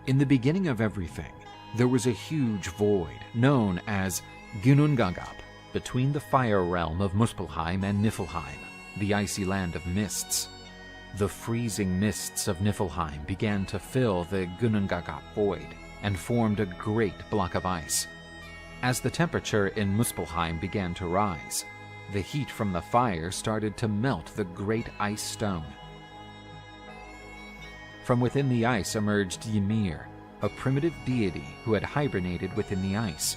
In the beginning of everything, there was a huge void known as Ginnungagap between the fire realm of Muspelheim and Niflheim, the icy land of mists. The freezing mists of Niflheim began to fill the Ginnungagap void and formed a great block of ice. As the temperature in Muspelheim began to rise, the heat from the fire started to melt the great ice stone. From within the ice emerged Ymir, a primitive deity who had hibernated within the ice.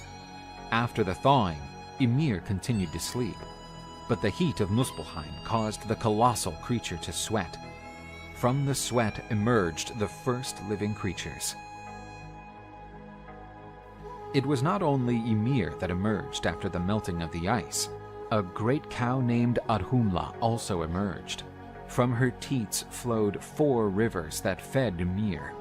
After the thawing, Ymir continued to sleep, but the heat of Muspelheim caused the colossal creature to sweat. From the sweat emerged the first living creatures. It was not only Ymir that emerged after the melting of the ice. A great cow named Audhumla also emerged. From her teats flowed 4 rivers that fed Ymir.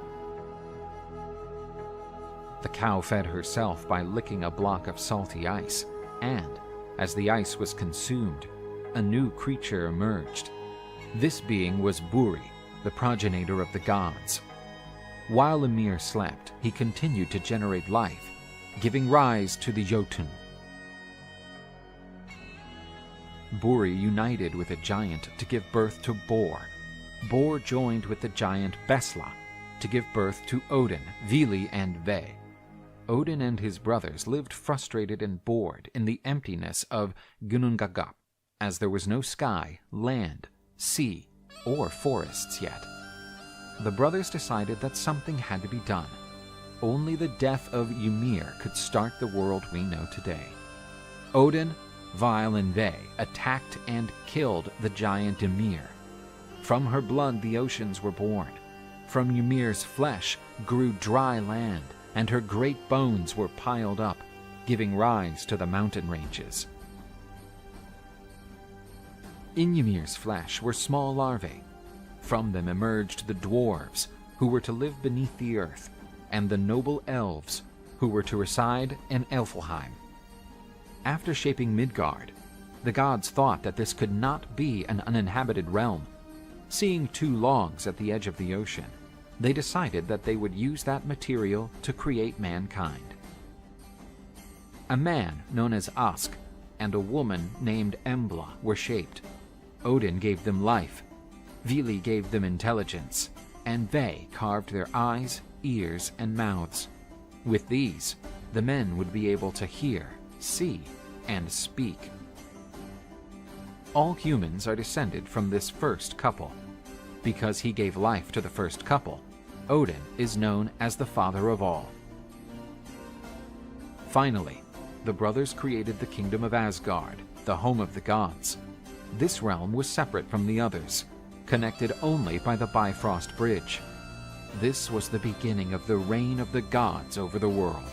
The cow fed herself by licking a block of salty ice, and, as the ice was consumed, a new creature emerged. This being was Buri, the progenitor of the gods. While Ymir slept, he continued to generate life, giving rise to the Jotun. Buri united with a giant to give birth to Bor. Bor joined with the giant Besla to give birth to Odin, Vili, and Ve. Odin and his brothers lived frustrated and bored in the emptiness of Ginnungagap, as there was no sky, land, sea, or forests yet. The brothers decided that something had to be done. Only the death of Ymir could start the world we know today. Odin, Vile, and Ve attacked and killed the giant Ymir. From her blood the oceans were born. From Ymir's flesh grew dry land, and her great bones were piled up, giving rise to the mountain ranges. In Ymir's flesh were small larvae. From them emerged the dwarves, who were to live beneath the earth, and the noble elves, who were to reside in Elfhelheim. After shaping Midgard, the gods thought that this could not be an uninhabited realm. Seeing 2 logs at the edge of the ocean, they decided that they would use that material to create mankind. A man known as Ask and a woman named Embla were shaped. Odin gave them life, Vili gave them intelligence, and Ve carved their eyes, ears, and mouths. With these, the men would be able to hear, see, and speak. All humans are descended from this first couple. Because he gave life to the first couple, Odin is known as the father of all. Finally, the brothers created the kingdom of Asgard, the home of the gods. This realm was separate from the others, connected only by the Bifrost Bridge. This was the beginning of the reign of the gods over the world.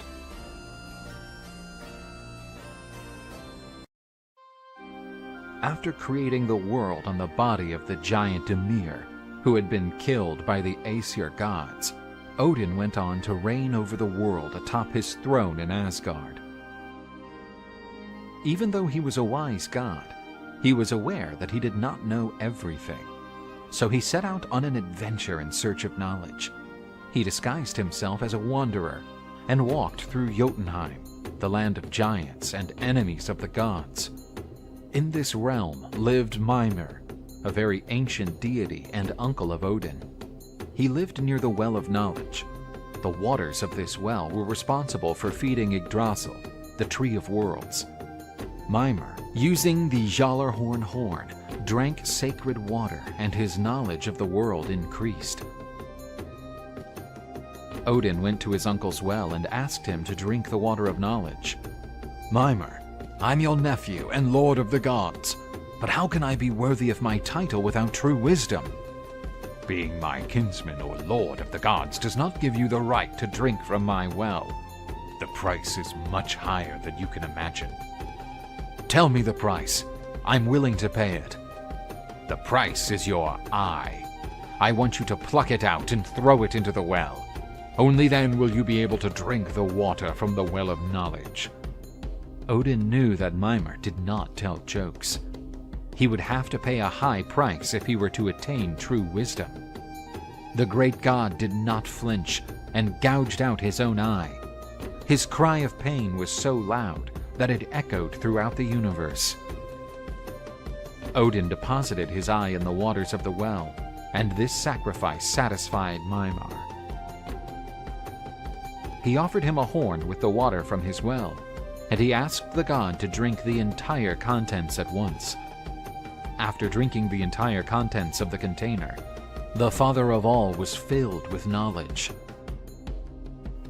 After creating the world on the body of the giant Ymir, who had been killed by the Aesir gods, Odin went on to reign over the world atop his throne in Asgard. Even though he was a wise god, he was aware that he did not know everything. So he set out on an adventure in search of knowledge. He disguised himself as a wanderer and walked through Jotunheim, the land of giants and enemies of the gods. In this realm lived Mimir, a very ancient deity and uncle of Odin. He lived near the Well of Knowledge. The waters of this well were responsible for feeding Yggdrasil, the Tree of Worlds. Mimir, using the Gjallarhorn horn, drank sacred water, and his knowledge of the world increased. Odin went to his uncle's well and asked him to drink the water of knowledge. "Mimir, I'm your nephew and lord of the gods, but how can I be worthy of my title without true wisdom? Being my kinsman or lord of the gods does not give you the right to drink from my well. The price is much higher than you can imagine." "Tell me the price. I'm willing to pay it." "The price is your eye. I want you to pluck it out and throw it into the well. Only then will you be able to drink the water from the Well of Knowledge." Odin knew that Mimir did not tell jokes. He would have to pay a high price if he were to attain true wisdom. The great god did not flinch and gouged out his own eye. His cry of pain was so loud that it echoed throughout the universe. Odin deposited his eye in the waters of the well, and this sacrifice satisfied Mimar. He offered him a horn with the water from his well, and he asked the god to drink the entire contents at once. After drinking the entire contents of the container, the Father of All was filled with knowledge.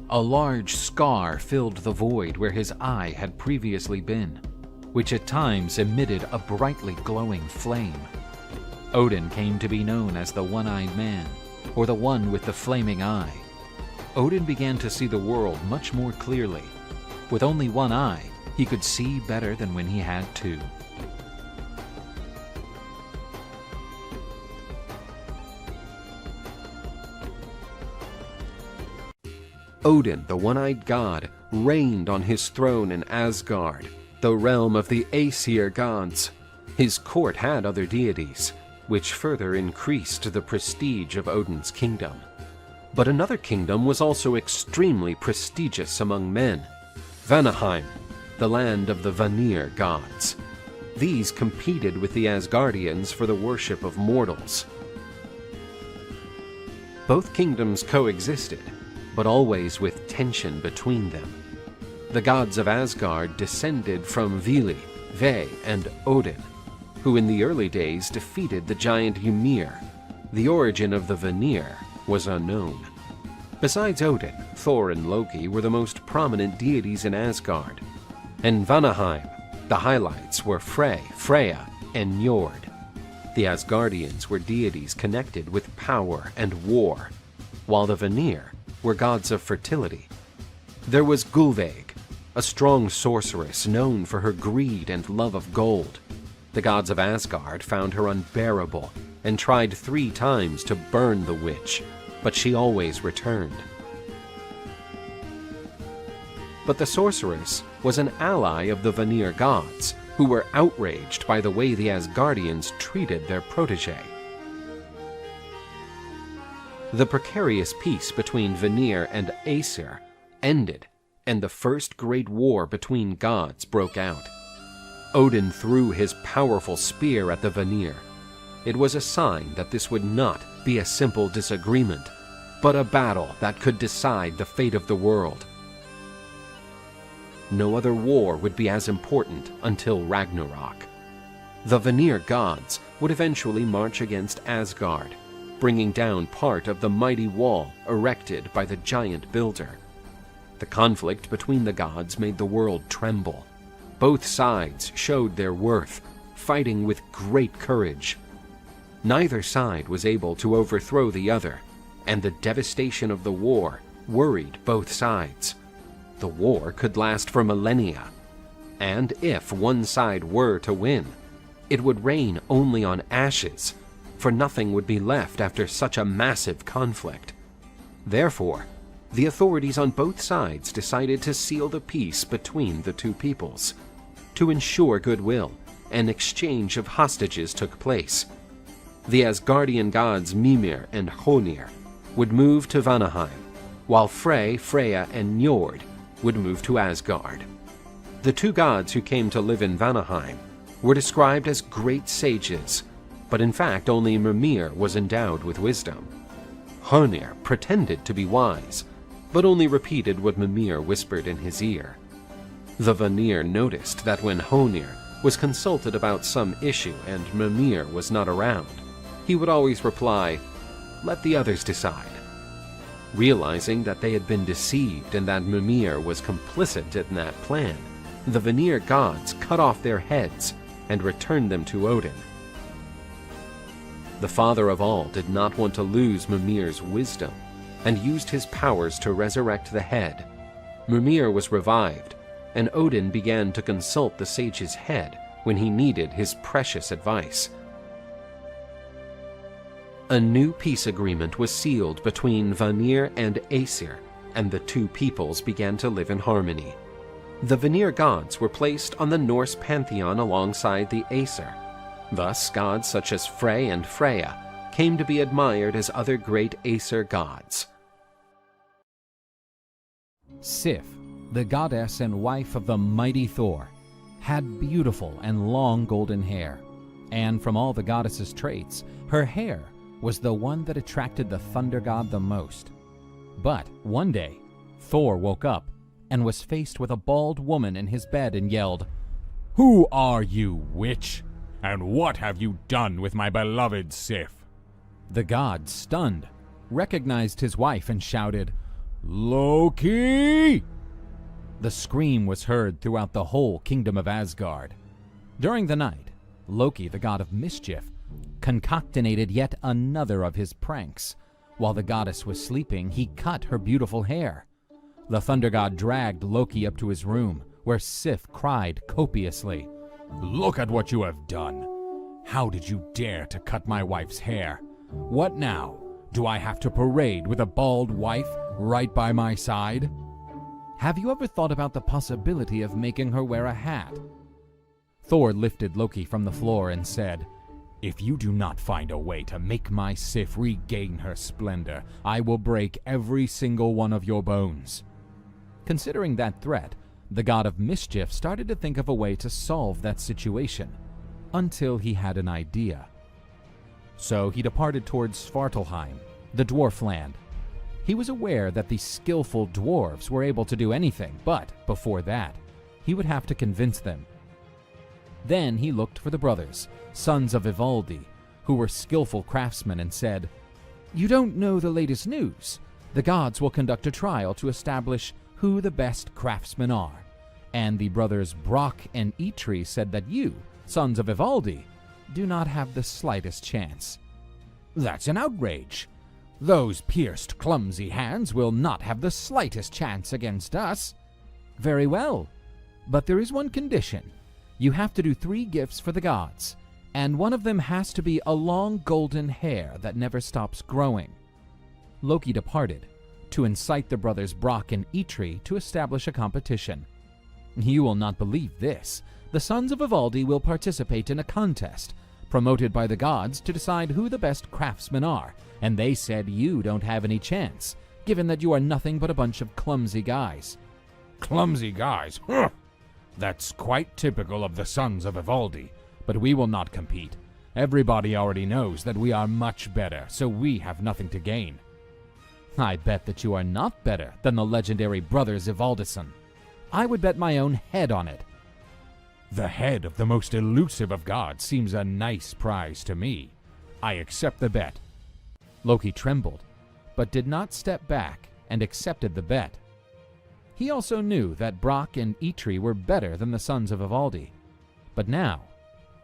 A large scar filled the void where his eye had previously been, which at times emitted a brightly glowing flame. Odin came to be known as the One-Eyed Man, or the One with the Flaming Eye. Odin began to see the world much more clearly. With only one eye, he could see better than when he had two. Odin, the one-eyed god, reigned on his throne in Asgard, the realm of the Aesir gods. His court had other deities, which further increased the prestige of Odin's kingdom. But another kingdom was also extremely prestigious among men: Vanaheim, the land of the Vanir gods. These competed with the Asgardians for the worship of mortals. Both kingdoms coexisted, but always with tension between them. The gods of Asgard descended from Vili, Ve, and Odin, who in the early days defeated the giant Ymir. The origin of the Vanir was unknown. Besides Odin, Thor and Loki were the most prominent deities in Asgard. In Vanaheim, the highlights were Frey, Freya, and Njord. The Asgardians were deities connected with power and war, while the Vanir were gods of fertility. There was Gulveig, a strong sorceress known for her greed and love of gold. The gods of Asgard found her unbearable and tried 3 times to burn the witch, but she always returned. But the sorceress was an ally of the Vanir gods, who were outraged by the way the Asgardians treated their protege. The precarious peace between Vanir and Aesir ended, and the first great war between gods broke out. Odin threw his powerful spear at the Vanir. It was a sign that this would not be a simple disagreement, but a battle that could decide the fate of the world. No other war would be as important until Ragnarok. The Vanir gods would eventually march against Asgard, bringing down part of the mighty wall erected by the giant builder. The conflict between the gods made the world tremble. Both sides showed their worth, fighting with great courage. Neither side was able to overthrow the other, and the devastation of the war worried both sides. The war could last for millennia, and if one side were to win, it would rain only on ashes, for nothing would be left after such a massive conflict. Therefore, the authorities on both sides decided to seal the peace between the two peoples. To ensure goodwill, an exchange of hostages took place. The Asgardian gods Mimir and Honir would move to Vanaheim, while Frey, Freya, and Njord would move to Asgard. The two gods who came to live in Vanaheim were described as great sages, but in fact only Mimir was endowed with wisdom. Honir pretended to be wise, but only repeated what Mimir whispered in his ear. The Vanir noticed that when Honir was consulted about some issue and Mimir was not around, he would always reply, "Let the others decide." Realizing that they had been deceived and that Mimir was complicit in that plan, the Vanir gods cut off their heads and returned them to Odin. The Father of All did not want to lose Mimir's wisdom, and used his powers to resurrect the head. Mimir was revived, and Odin began to consult the sage's head when he needed his precious advice. A new peace agreement was sealed between Vanir and Aesir, and the two peoples began to live in harmony. The Vanir gods were placed on the Norse pantheon alongside the Aesir. Thus, gods such as Frey and Freya came to be admired as other great Aesir gods. Sif, the goddess and wife of the mighty Thor, had beautiful and long golden hair, and from all the goddess's traits, her hair was the one that attracted the thunder god the most. But one day, Thor woke up and was faced with a bald woman in his bed and yelled, "Who are you, witch? And what have you done with my beloved Sif?" The god, stunned, recognized his wife and shouted, "Loki!" The scream was heard throughout the whole kingdom of Asgard. During the night, Loki, the god of mischief, concocted yet another of his pranks. While the goddess was sleeping, he cut her beautiful hair. The thunder god dragged Loki up to his room, where Sif cried copiously, "Look at what you have done! How did you dare to cut my wife's hair? What now? Do I have to parade with a bald wife right by my side?" "Have you ever thought about the possibility of making her wear a hat?" Thor lifted Loki from the floor and said, "If you do not find a way to make my Sif regain her splendor, I will break every single one of your bones." Considering that threat, the god of mischief started to think of a way to solve that situation, until he had an idea. So he departed towards Svartalheim, the dwarf land. He was aware that the skillful dwarves were able to do anything, but before that, he would have to convince them. Then he looked for the brothers, sons of Ivaldi, who were skillful craftsmen, and said, "You don't know the latest news. The gods will conduct a trial to establish who the best craftsmen are. And the brothers Brock and Eitri said that you, sons of Ivaldi, do not have the slightest chance." "That's an outrage. Those pierced, clumsy hands will not have the slightest chance against us." "Very well, but there is one condition. You have to do 3 gifts for the gods, and one of them has to be a long golden hair that never stops growing." Loki departed to incite the brothers Brock and Eitri to establish a competition. "You will not believe this. The sons of Ivaldi will participate in a contest promoted by the gods to decide who the best craftsmen are, and they said you don't have any chance, given that you are nothing but a bunch of clumsy guys." "Clumsy guys? Huh. That's quite typical of the sons of Ivaldi, but we will not compete. Everybody already knows that we are much better, so we have nothing to gain." "I bet that you are not better than the legendary brothers Ivaldison. I would bet my own head on it." "The head of the most elusive of gods seems a nice prize to me. I accept the bet." Loki trembled, but did not step back and accepted the bet. He also knew that Brock and Eitri were better than the sons of Ivaldi, but now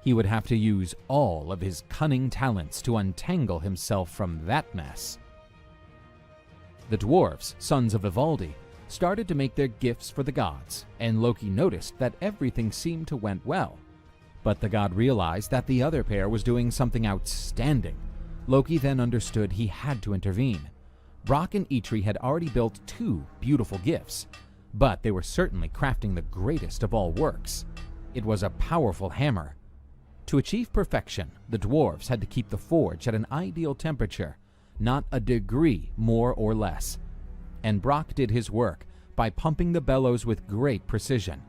he would have to use all of his cunning talents to untangle himself from that mess. The dwarves, sons of Ivaldi, started to make their gifts for the gods, and Loki noticed that everything seemed to went well. But the god realized that the other pair was doing something outstanding. Loki then understood he had to intervene. Brock and Eitri had already built 2 beautiful gifts, but they were certainly crafting the greatest of all works. It was a powerful hammer. To achieve perfection, the dwarves had to keep the forge at an ideal temperature, not a degree more or less. And Brock did his work by pumping the bellows with great precision.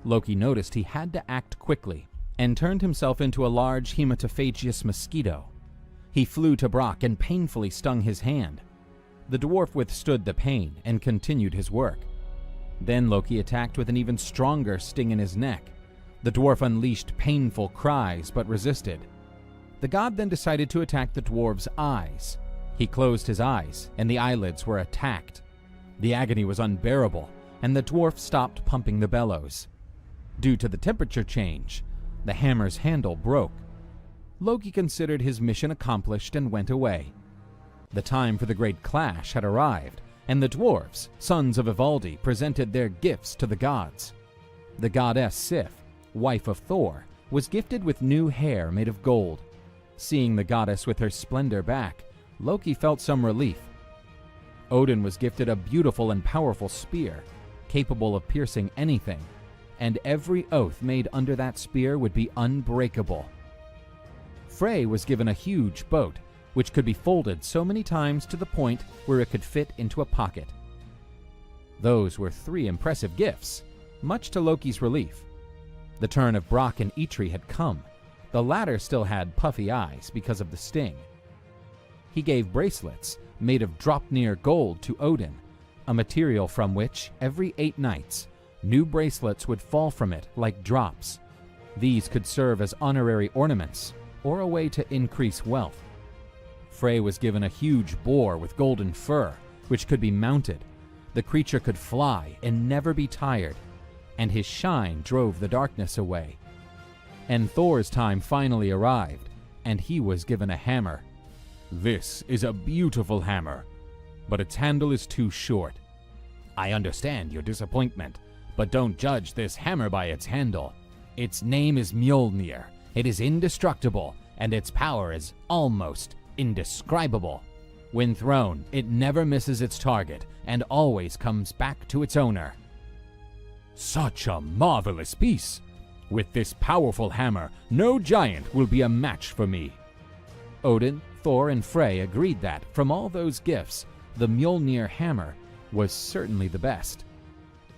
Loki noticed he had to act quickly and turned himself into a large hematophagous mosquito. He flew to Brock and painfully stung his hand. The dwarf withstood the pain and continued his work. Then Loki attacked with an even stronger sting in his neck. The dwarf unleashed painful cries but resisted. The god then decided to attack the dwarf's eyes. He closed his eyes, and the eyelids were attacked. The agony was unbearable, and the dwarf stopped pumping the bellows. Due to the temperature change, the hammer's handle broke. Loki considered his mission accomplished and went away. The time for the great clash had arrived, and the dwarves, sons of Ivaldi, presented their gifts to the gods. The goddess Sif, wife of Thor, was gifted with new hair made of gold. Seeing the goddess with her splendor back, Loki felt some relief. Odin was gifted a beautiful and powerful spear, capable of piercing anything, and every oath made under that spear would be unbreakable. Frey was given a huge boat, which could be folded so many times to the point where it could fit into a pocket. Those were 3 impressive gifts, much to Loki's relief. The turn of Brock and Eitri had come. The latter still had puffy eyes because of the sting. He gave bracelets made of Draupnir gold to Odin, a material from which, every 8 nights, new bracelets would fall from it like drops. These could serve as honorary ornaments or a way to increase wealth. Frey was given a huge boar with golden fur, which could be mounted. The creature could fly and never be tired, and his shine drove the darkness away. And Thor's time finally arrived, and he was given a hammer. This is a beautiful hammer, but its handle is too short. I understand your disappointment, but don't judge this hammer by its handle. Its name is Mjolnir. It is indestructible, and its power is almost indescribable. When thrown, it never misses its target and always comes back to its owner. Such a marvelous piece! With this powerful hammer, no giant will be a match for me. Odin, Thor, and Frey agreed that, from all those gifts, the Mjolnir hammer was certainly the best.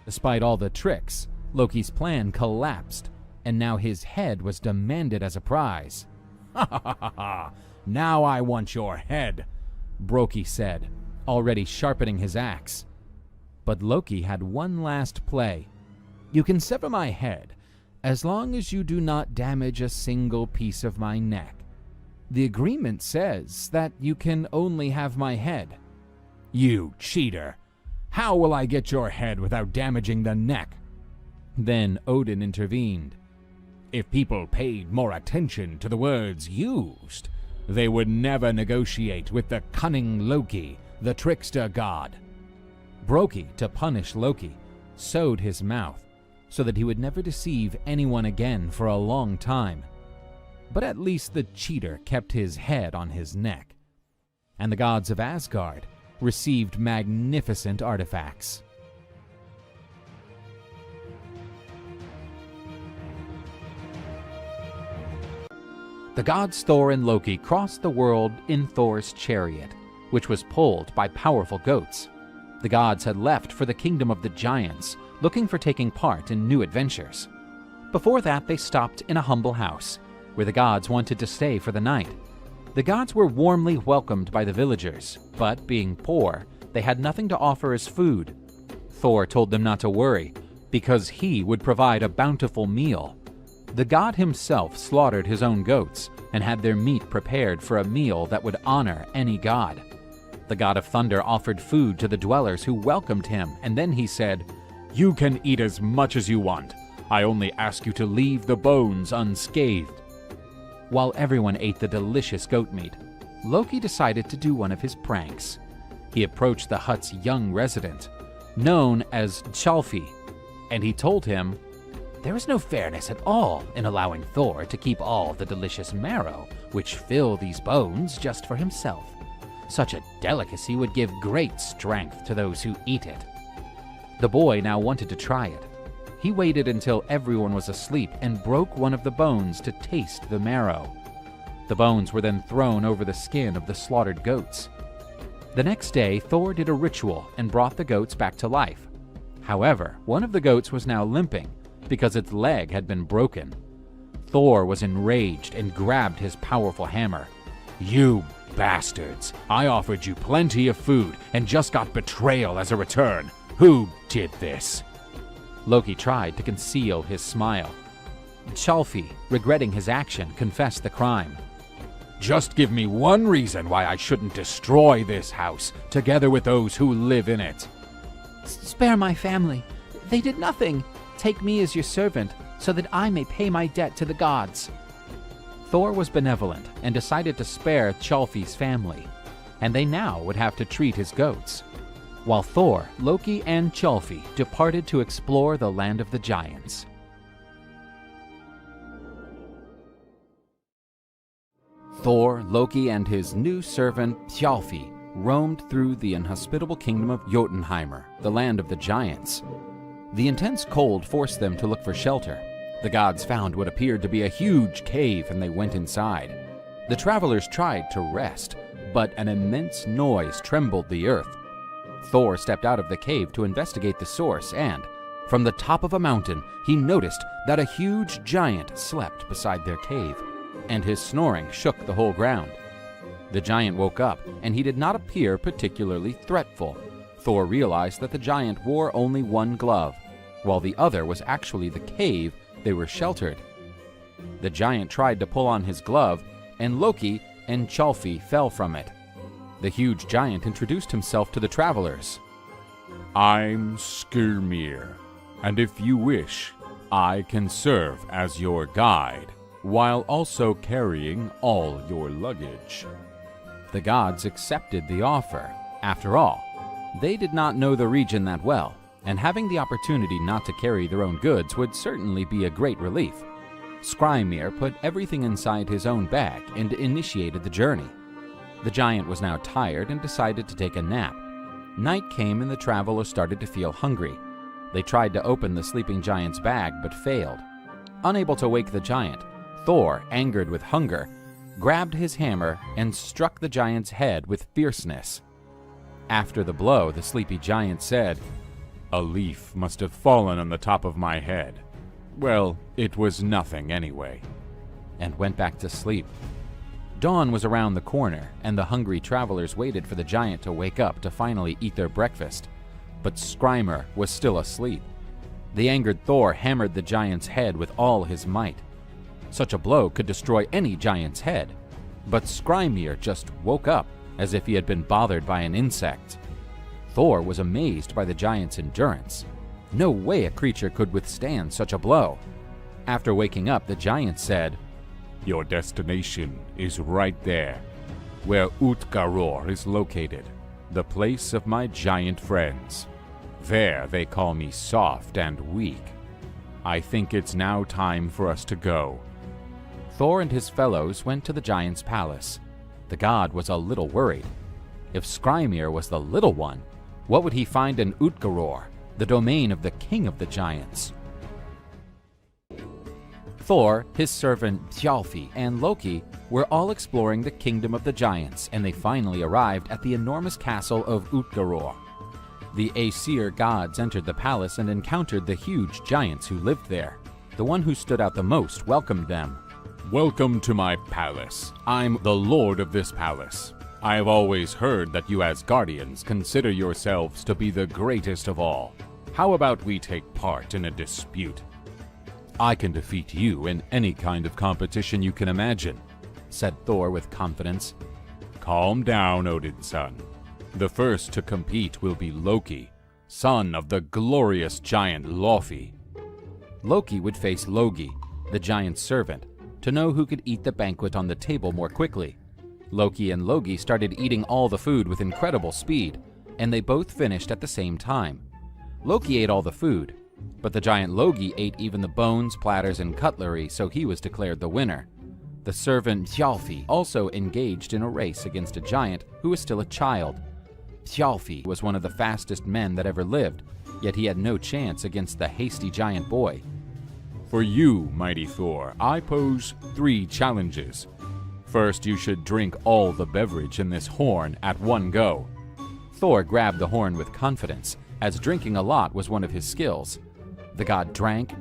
Despite all the tricks, Loki's plan collapsed, and now his head was demanded as a prize. Ha ha ha ha! Now I want your head, Brokey said, already sharpening his axe. But Loki had one last play. You can sever my head, as long as you do not damage a single piece of my neck. The agreement says that you can only have my head. You cheater! How will I get your head without damaging the neck? Then Odin intervened. If people paid more attention to the words used, they would never negotiate with the cunning Loki, the trickster god. Brokey, to punish Loki, sewed his mouth so that he would never deceive anyone again for a long time. But at least the cheater kept his head on his neck. And the gods of Asgard received magnificent artifacts. The gods Thor and Loki crossed the world in Thor's chariot, which was pulled by powerful goats. The gods had left for the kingdom of the giants, looking for taking part in new adventures. Before that, they stopped in a humble house, where the gods wanted to stay for the night. The gods were warmly welcomed by the villagers, but being poor, they had nothing to offer as food. Thor told them not to worry, because he would provide a bountiful meal. The god himself slaughtered his own goats and had their meat prepared for a meal that would honor any god. The god of thunder offered food to the dwellers who welcomed him, and then he said, "You can eat as much as you want. I only ask you to leave the bones unscathed." While everyone ate the delicious goat meat, Loki decided to do one of his pranks. He approached the hut's young resident, known as Tjalfi, and he told him, "There is no fairness at all in allowing Thor to keep all the delicious marrow which fill these bones just for himself. Such a delicacy would give great strength to those who eat it." The boy now wanted to try it. He waited until everyone was asleep and broke one of the bones to taste the marrow. The bones were then thrown over the skin of the slaughtered goats. The next day, Thor did a ritual and brought the goats back to life. However, one of the goats was now limping because its leg had been broken. Thor was enraged and grabbed his powerful hammer. "You bastards! I offered you plenty of food and just got betrayal as a return. Who did this?" Loki tried to conceal his smile. Tjalfi, regretting his action, confessed the crime. "Just give me one reason why I shouldn't destroy this house, together with those who live in it." "Spare my family. They did nothing. Take me as your servant, so that I may pay my debt to the gods." Thor was benevolent and decided to spare Tjalfi's family, and they now would have to treat his goats. While Thor, Loki, and Tjalfi departed to explore the land of the giants. Thor, Loki, and his new servant Tjalfi roamed through the inhospitable kingdom of Jotunheimer, the land of the giants. The intense cold forced them to look for shelter. The gods found what appeared to be a huge cave, and they went inside. The travelers tried to rest, but an immense noise trembled the earth. Thor stepped out of the cave to investigate the source, and from the top of a mountain, he noticed that a huge giant slept beside their cave, and his snoring shook the whole ground. The giant woke up, and he did not appear particularly threatful. Thor realized that the giant wore only one glove, while the other was actually the cave they were sheltered. The giant tried to pull on his glove, and Loki and Tjalfi fell from it. The huge giant introduced himself to the travelers. I'm Skirmir, and if you wish, I can serve as your guide, while also carrying all your luggage. The gods accepted the offer. After all, they did not know the region that well, and having the opportunity not to carry their own goods would certainly be a great relief. Skirmir put everything inside his own bag and initiated the journey. The giant was now tired and decided to take a nap. Night came and the travelers started to feel hungry. They tried to open the sleeping giant's bag but failed. Unable to wake the giant, Thor, angered with hunger, grabbed his hammer and struck the giant's head with fierceness. After the blow, the sleepy giant said, A leaf must have fallen on the top of my head. Well, it was nothing anyway. And went back to sleep. Dawn was around the corner, and the hungry travelers waited for the giant to wake up to finally eat their breakfast. But Skirmir was still asleep. The angered Thor hammered the giant's head with all his might. Such a blow could destroy any giant's head, but Skirmir just woke up as if he had been bothered by an insect. Thor was amazed by the giant's endurance. No way a creature could withstand such a blow. After waking up, the giant said, Your destination is right there, where Utgard is located, the place of my giant friends. There they call me soft and weak. I think it's now time for us to go. Thor and his fellows went to the giant's palace. The god was a little worried. If Skirmir was the little one, what would he find in Utgard, the domain of the king of the giants? Thor, his servant Tjalfi, and Loki were all exploring the kingdom of the giants, and they finally arrived at the enormous castle of Utgard. The Aesir gods entered the palace and encountered the huge giants who lived there. The one who stood out the most welcomed them. Welcome to my palace. I'm the lord of this palace. I have always heard that you Asgardians consider yourselves to be the greatest of all. How about we take part in a dispute? I can defeat you in any kind of competition you can imagine, said Thor with confidence. Calm down, Odin's son. The first to compete will be Loki, son of the glorious giant Loki. Loki would face Logi, the giant's servant, to know who could eat the banquet on the table more quickly. Loki and Logi started eating all the food with incredible speed, and they both finished at the same time. Loki ate all the food, but the giant Logi ate even the bones, platters, and cutlery, so he was declared the winner. The servant Tjalfi also engaged in a race against a giant who was still a child. Tjalfi was one of the fastest men that ever lived, yet he had no chance against the hasty giant boy. For you, mighty Thor, I pose 3 challenges. First, you should drink all the beverage in this horn at one go. Thor grabbed the horn with confidence, as drinking a lot was one of his skills. The god drank,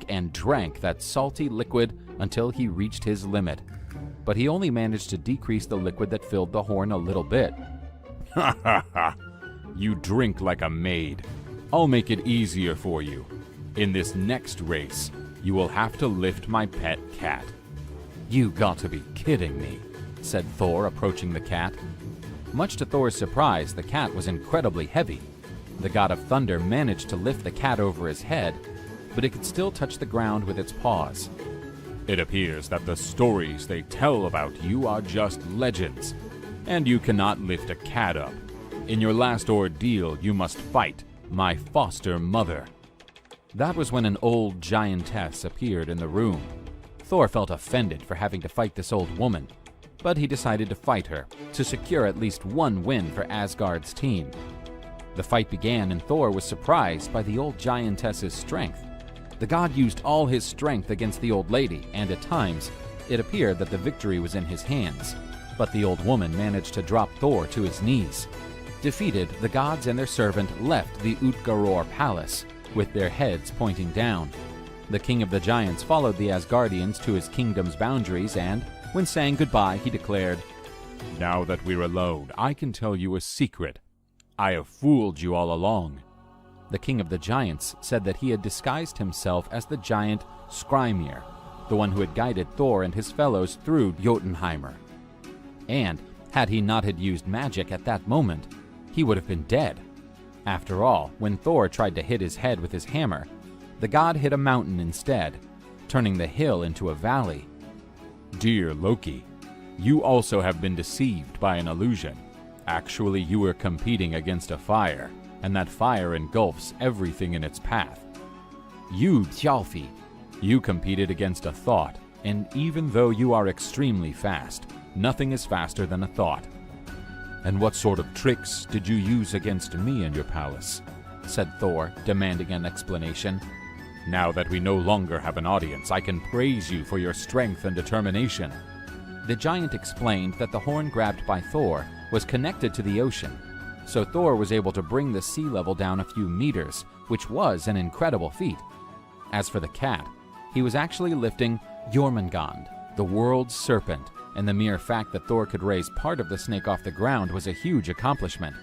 and drank that salty liquid until he reached his limit. But he only managed to decrease the liquid that filled the horn a little bit. Ha ha ha! You drink like a maid. I'll make it easier for you. In this next race, you will have to lift my pet cat. You got to be kidding me, said Thor, approaching the cat. Much to Thor's surprise, the cat was incredibly heavy. The god of thunder managed to lift the cat over his head, but it could still touch the ground with its paws. It appears that the stories they tell about you are just legends, and you cannot lift a cat up. In your last ordeal, you must fight my foster mother. That was when an old giantess appeared in the room. Thor felt offended for having to fight this old woman, but he decided to fight her to secure at least one win for Asgard's team. The fight began, and Thor was surprised by the old giantess's strength. The god used all his strength against the old lady, and at times, it appeared that the victory was in his hands, but the old woman managed to drop Thor to his knees. Defeated, the gods and their servant left the Utgard palace, with their heads pointing down. The king of the giants followed the Asgardians to his kingdom's boundaries and, when saying goodbye, he declared, Now that we're alone, I can tell you a secret. I have fooled you all along. The king of the giants said that he had disguised himself as the giant Skrymir, the one who had guided Thor and his fellows through Jotunheimer. And, had he not had used magic at that moment, he would have been dead. After all, when Thor tried to hit his head with his hammer, the god hit a mountain instead, turning the hill into a valley. Dear Loki, you also have been deceived by an illusion. Actually, you were competing against a fire, and that fire engulfs everything in its path. You, Thjalfi, you competed against a thought, and even though you are extremely fast, nothing is faster than a thought. And what sort of tricks did you use against me in your palace? Said Thor, demanding an explanation. Now that we no longer have an audience, I can praise you for your strength and determination. The giant explained that the horn grabbed by Thor was connected to the ocean, so Thor was able to bring the sea level down a few meters, which was an incredible feat. As for the cat, he was actually lifting Jormungand, the world's serpent, and the mere fact that Thor could raise part of the snake off the ground was a huge accomplishment.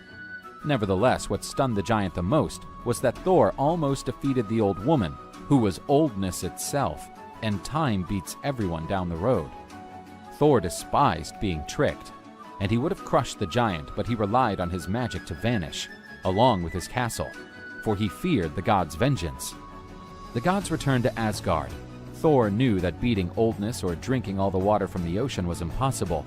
Nevertheless, what stunned the giant the most was that Thor almost defeated the old woman, who was oldness itself, and time beats everyone down the road. Thor despised being tricked, and he would have crushed the giant, but he relied on his magic to vanish, along with his castle, for he feared the gods' vengeance. The gods returned to Asgard. Thor knew that beating oldness or drinking all the water from the ocean was impossible,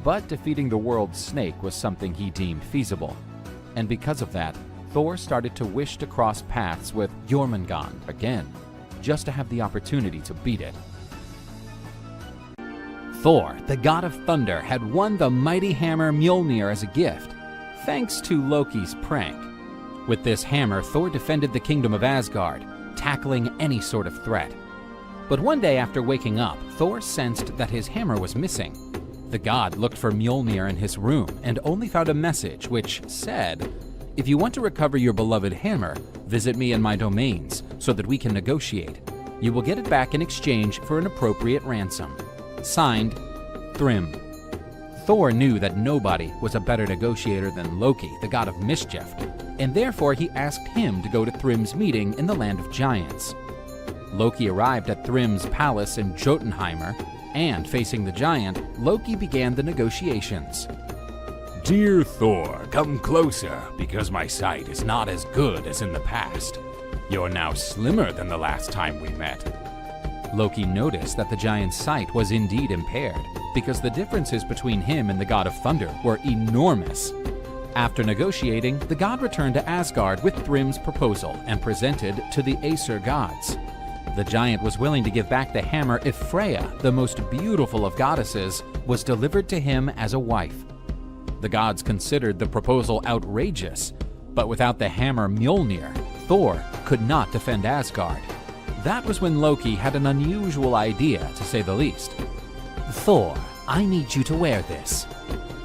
but defeating the world's snake was something he deemed feasible. And because of that, Thor started to wish to cross paths with Jormungand again, just to have the opportunity to beat it. Thor, the god of thunder, had won the mighty hammer Mjolnir as a gift, thanks to Loki's prank. With this hammer, Thor defended the kingdom of Asgard, tackling any sort of threat. But one day after waking up, Thor sensed that his hammer was missing. The god looked for Mjolnir in his room and only found a message which said, "If you want to recover your beloved hammer, visit me in my domains so that we can negotiate. You will get it back in exchange for an appropriate ransom." Signed, Thrym. Thor knew that nobody was a better negotiator than Loki, the god of mischief, and therefore he asked him to go to Thrym's meeting in the land of giants. Loki arrived at Thrym's palace in Jotunheimer, and facing the giant, Loki began the negotiations. Dear Thor, come closer, because my sight is not as good as in the past. You're now slimmer than the last time we met. Loki noticed that the giant's sight was indeed impaired, because the differences between him and the god of thunder were enormous. After negotiating, the god returned to Asgard with Thrym's proposal and presented to the Aesir gods. The giant was willing to give back the hammer if Freya, the most beautiful of goddesses, was delivered to him as a wife. The gods considered the proposal outrageous, but without the hammer Mjolnir, Thor could not defend Asgard. That was when Loki had an unusual idea, to say the least. "Thor, I need you to wear this."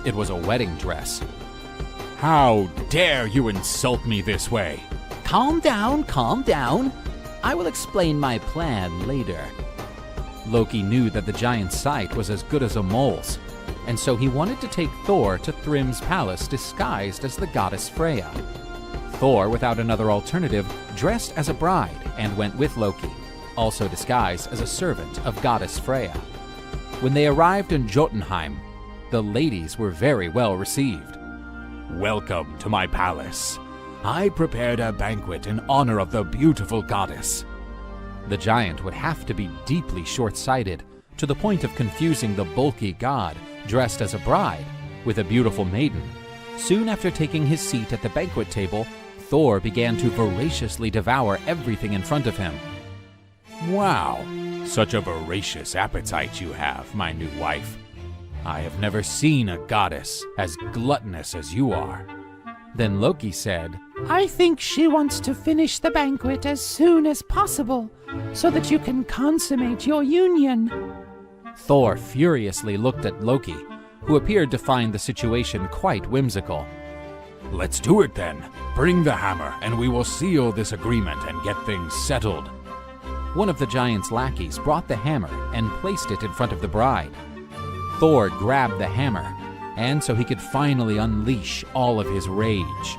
It was a wedding dress. How dare you insult me this way? Calm down, calm down. I will explain my plan later. Loki knew that the giant's sight was as good as a mole's, and so he wanted to take Thor to Thrym's palace disguised as the goddess Freya. Thor, without another alternative, dressed as a bride and went with Loki, also disguised as a servant of goddess Freya. When they arrived in Jotunheim, the ladies were very well received. Welcome to my palace. I prepared a banquet in honor of the beautiful goddess. The giant would have to be deeply short-sighted, to the point of confusing the bulky god, dressed as a bride, with a beautiful maiden. Soon after taking his seat at the banquet table, Thor began to voraciously devour everything in front of him. Wow, such a voracious appetite you have, my new wife. I have never seen a goddess as gluttonous as you are. Then Loki said, "I think she wants to finish the banquet as soon as possible, so that you can consummate your union." Thor furiously looked at Loki, who appeared to find the situation quite whimsical. Let's do it then. Bring the hammer, and we will seal this agreement and get things settled. One of the giant's lackeys brought the hammer and placed it in front of the bride. Thor grabbed the hammer, and so he could finally unleash all of his rage.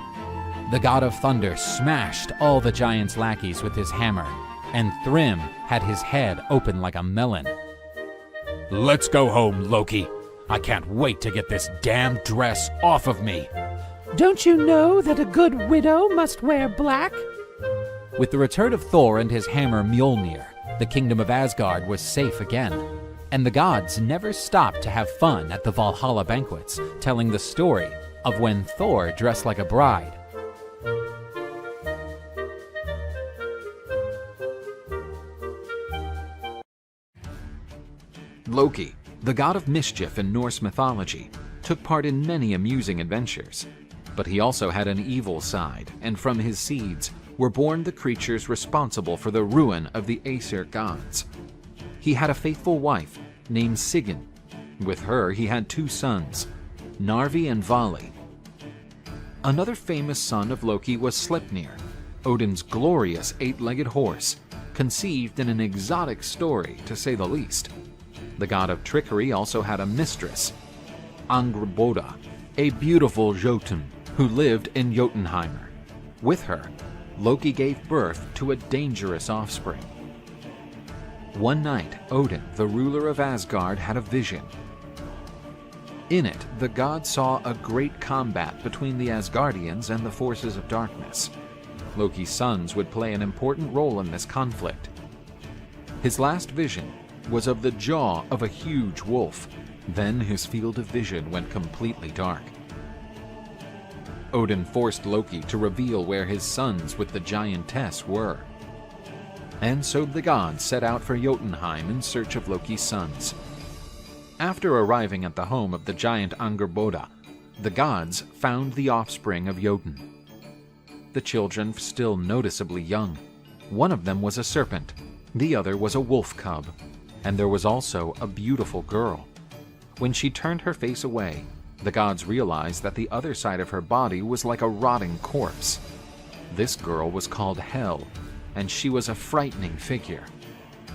The god of thunder smashed all the giant's lackeys with his hammer, and Thrym had his head open like a melon. Let's go home, Loki. I can't wait to get this damn dress off of me. Don't you know that a good widow must wear black? With the return of Thor and his hammer Mjolnir, the kingdom of Asgard was safe again, and the gods never stopped to have fun at the Valhalla banquets, telling the story of when Thor dressed like a bride. Loki, the god of mischief in Norse mythology, took part in many amusing adventures. But he also had an evil side, and from his seeds were born the creatures responsible for the ruin of the Aesir gods. He had a faithful wife named Sigyn. With her, he had 2 sons, Narvi and Vali. Another famous son of Loki was Sleipnir, Odin's glorious 8-legged horse, conceived in an exotic story, to say the least. The god of trickery also had a mistress, Angrboda, a beautiful Jotun who lived in Jotunheimer. With her, Loki gave birth to a dangerous offspring. One night, Odin, the ruler of Asgard, had a vision. In it, the god saw a great combat between the Asgardians and the forces of darkness. Loki's sons would play an important role in this conflict. His last vision was of the jaw of a huge wolf. Then his field of vision went completely dark. Odin forced Loki to reveal where his sons with the giantess were. And so the gods set out for Jotunheim in search of Loki's sons. After arriving at the home of the giant Angrboda, the gods found the offspring of Jotun. The children still noticeably young. One of them was a serpent, the other was a wolf cub, and there was also a beautiful girl. When she turned her face away, the gods realized that the other side of her body was like a rotting corpse. This girl was called Hel, and she was a frightening figure.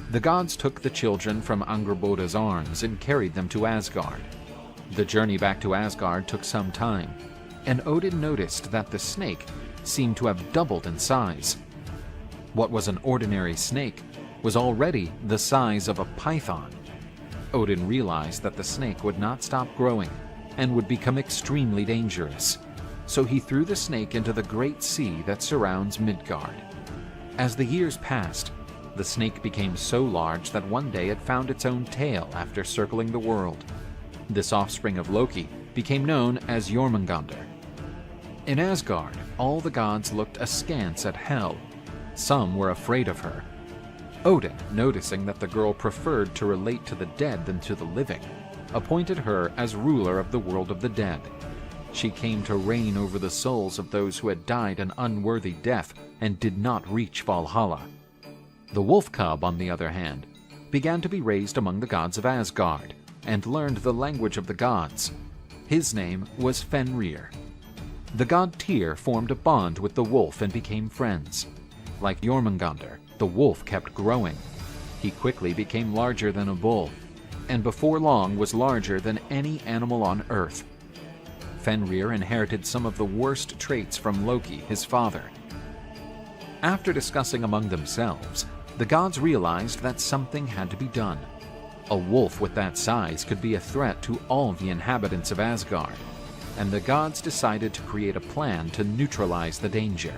The gods took the children from Angrboda's arms and carried them to Asgard. The journey back to Asgard took some time, and Odin noticed that the snake seemed to have doubled in size. What was an ordinary snake was already the size of a python. Odin realized that the snake would not stop growing and would become extremely dangerous, so he threw the snake into the great sea that surrounds Midgard. As the years passed, the snake became so large that one day it found its own tail after circling the world. This offspring of Loki became known as Jormungandr. In Asgard, all the gods looked askance at Hel. Some were afraid of her. Odin, noticing that the girl preferred to relate to the dead than to the living, appointed her as ruler of the world of the dead. She came to reign over the souls of those who had died an unworthy death and did not reach Valhalla. The wolf cub, on the other hand, began to be raised among the gods of Asgard and learned the language of the gods. His name was Fenrir. The god Tyr formed a bond with the wolf and became friends. Like Jormungandr, the wolf kept growing. He quickly became larger than a bull, and before long was larger than any animal on Earth. Fenrir inherited some of the worst traits from Loki, his father. After discussing among themselves, the gods realized that something had to be done. A wolf with that size could be a threat to all the inhabitants of Asgard, and the gods decided to create a plan to neutralize the danger.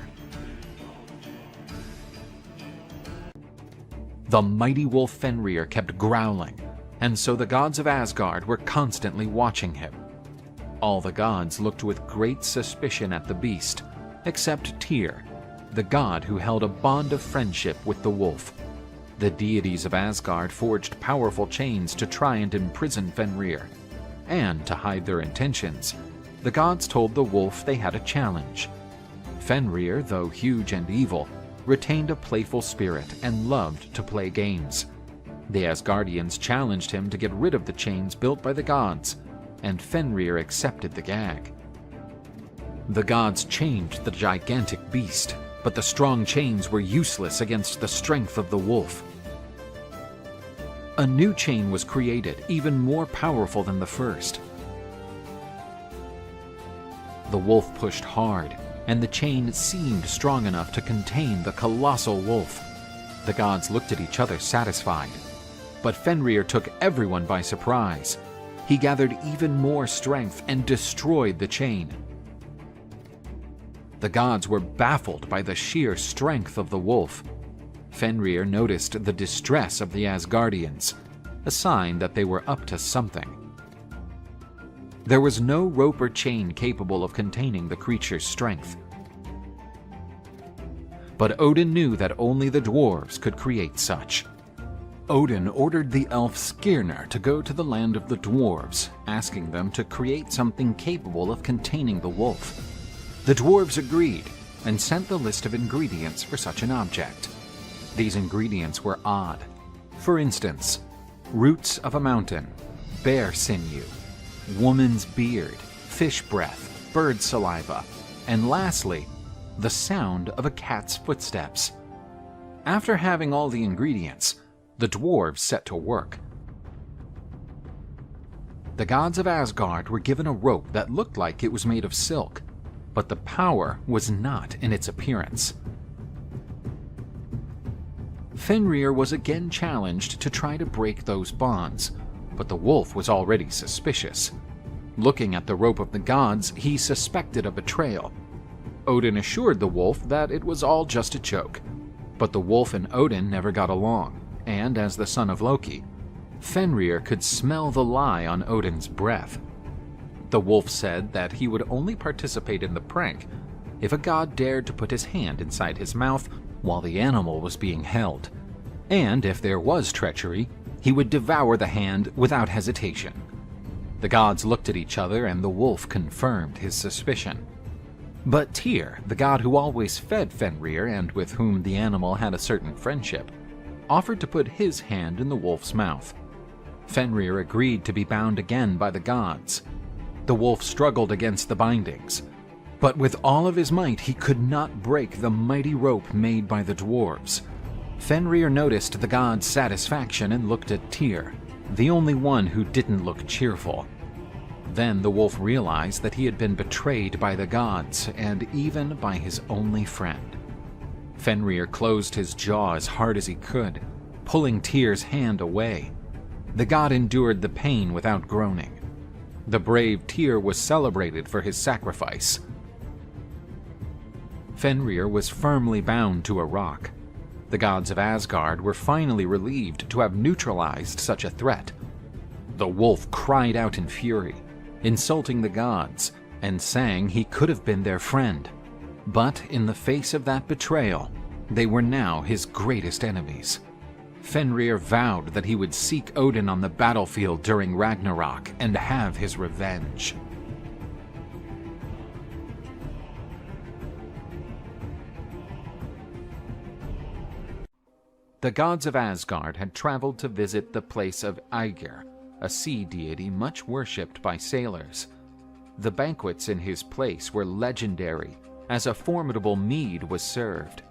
The mighty wolf Fenrir kept growling, and so the gods of Asgard were constantly watching him. All the gods looked with great suspicion at the beast, except Tyr, the god who held a bond of friendship with the wolf. The deities of Asgard forged powerful chains to try and imprison Fenrir, and to hide their intentions, the gods told the wolf they had a challenge. Fenrir, though huge and evil, retained a playful spirit and loved to play games. The Asgardians challenged him to get rid of the chains built by the gods, and Fenrir accepted the gag. The gods chained the gigantic beast, but the strong chains were useless against the strength of the wolf. A new chain was created, even more powerful than the first. The wolf pushed hard, and the chain seemed strong enough to contain the colossal wolf. The gods looked at each other satisfied. But Fenrir took everyone by surprise. He gathered even more strength and destroyed the chain. The gods were baffled by the sheer strength of the wolf. Fenrir noticed the distress of the Asgardians, a sign that they were up to something. There was no rope or chain capable of containing the creature's strength. But Odin knew that only the dwarves could create such. Odin ordered the elf Skirnir to go to the land of the dwarves, asking them to create something capable of containing the wolf. The dwarves agreed and sent the list of ingredients for such an object. These ingredients were odd. For instance, roots of a mountain, bear sinew, woman's beard, fish breath, bird saliva, and lastly, the sound of a cat's footsteps. After having all the ingredients, the dwarves set to work. The gods of Asgard were given a rope that looked like it was made of silk, but the power was not in its appearance. Fenrir was again challenged to try to break those bonds, but the wolf was already suspicious. Looking at the rope of the gods, he suspected a betrayal. Odin assured the wolf that it was all just a joke, but the wolf and Odin never got along, and as the son of Loki, Fenrir could smell the lie on Odin's breath. The wolf said that he would only participate in the prank if a god dared to put his hand inside his mouth while the animal was being held, and if there was treachery, he would devour the hand without hesitation. The gods looked at each other and the wolf confirmed his suspicion. But Tyr, the god who always fed Fenrir and with whom the animal had a certain friendship, offered to put his hand in the wolf's mouth. Fenrir agreed to be bound again by the gods. The wolf struggled against the bindings, but with all of his might he could not break the mighty rope made by the dwarves. Fenrir noticed the god's satisfaction and looked at Tyr, the only one who didn't look cheerful. Then the wolf realized that he had been betrayed by the gods and even by his only friend. Fenrir closed his jaw as hard as he could, pulling Tyr's hand away. The god endured the pain without groaning. The brave Tyr was celebrated for his sacrifice. Fenrir was firmly bound to a rock. The gods of Asgard were finally relieved to have neutralized such a threat. The wolf cried out in fury, insulting the gods, and saying he could have been their friend. But in the face of that betrayal, they were now his greatest enemies. Fenrir vowed that he would seek Odin on the battlefield during Ragnarok and have his revenge. The gods of Asgard had traveled to visit the place of Aegir, a sea deity much worshipped by sailors. The banquets in his place were legendary, as a formidable mead was served.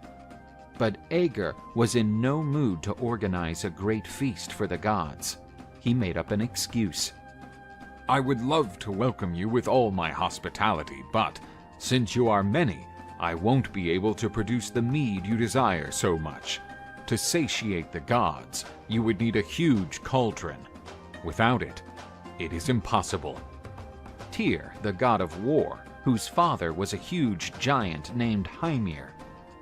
But Aegir was in no mood to organize a great feast for the gods. He made up an excuse. I would love to welcome you with all my hospitality, but since you are many, I won't be able to produce the mead you desire so much. To satiate the gods, you would need a huge cauldron. Without it, it is impossible. Tyr, the god of war, whose father was a huge giant named Hymir,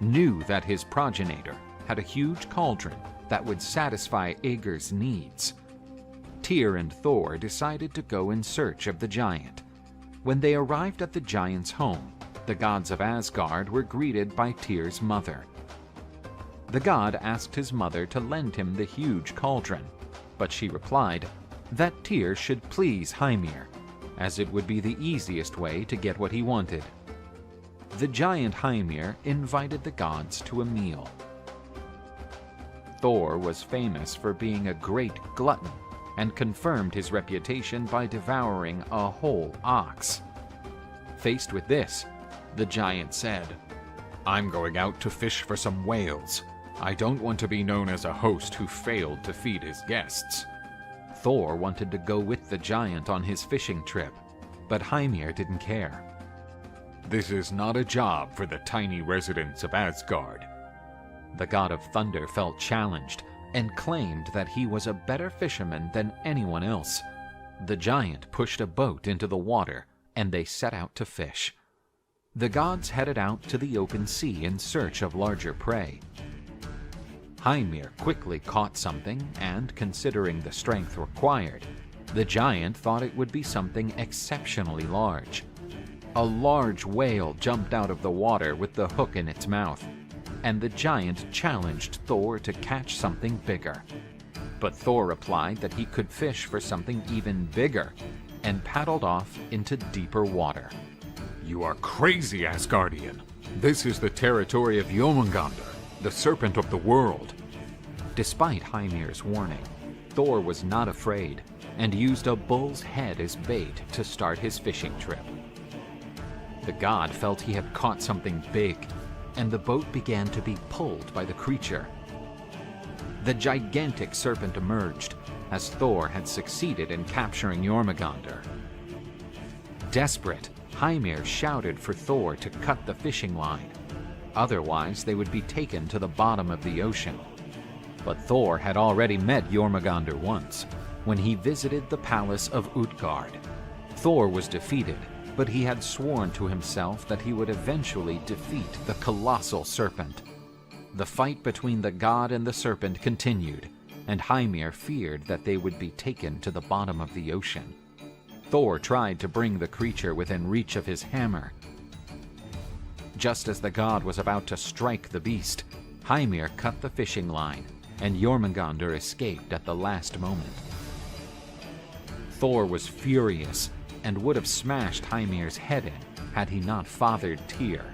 knew that his progenitor had a huge cauldron that would satisfy Aegir's needs. Tyr and Thor decided to go in search of the giant. When they arrived at the giant's home, the gods of Asgard were greeted by Tyr's mother. The god asked his mother to lend him the huge cauldron, but she replied that Tyr should please Hymir, as it would be the easiest way to get what he wanted. The giant Hymir invited the gods to a meal. Thor was famous for being a great glutton and confirmed his reputation by devouring a whole ox. Faced with this, the giant said, "I'm going out to fish for some whales. I don't want to be known as a host who failed to feed his guests." Thor wanted to go with the giant on his fishing trip, but Hymir didn't care. "This is not a job for the tiny residents of Asgard." The god of thunder felt challenged and claimed that he was a better fisherman than anyone else. The giant pushed a boat into the water, and they set out to fish. The gods headed out to the open sea in search of larger prey. Hymir quickly caught something, and considering the strength required, the giant thought it would be something exceptionally large. A large whale jumped out of the water with the hook in its mouth, and the giant challenged Thor to catch something bigger. But Thor replied that he could fish for something even bigger, and paddled off into deeper water. "You are crazy, Asgardian. This is the territory of Jormungandr, the serpent of the world." Despite Hymir's warning, Thor was not afraid and used a bull's head as bait to start his fishing trip. The god felt he had caught something big, and the boat began to be pulled by the creature. The gigantic serpent emerged, as Thor had succeeded in capturing Jormungandr. Desperate, Hymir shouted for Thor to cut the fishing line. Otherwise, they would be taken to the bottom of the ocean. But Thor had already met Jormungandr once, when he visited the palace of Utgard. Thor was defeated, but he had sworn to himself that he would eventually defeat the colossal serpent. The fight between the god and the serpent continued, and Hymir feared that they would be taken to the bottom of the ocean. Thor tried to bring the creature within reach of his hammer. Just as the god was about to strike the beast, Hymir cut the fishing line, and Jormungandr escaped at the last moment. Thor was furious and would have smashed Hymir's head in had he not fathered Tyr.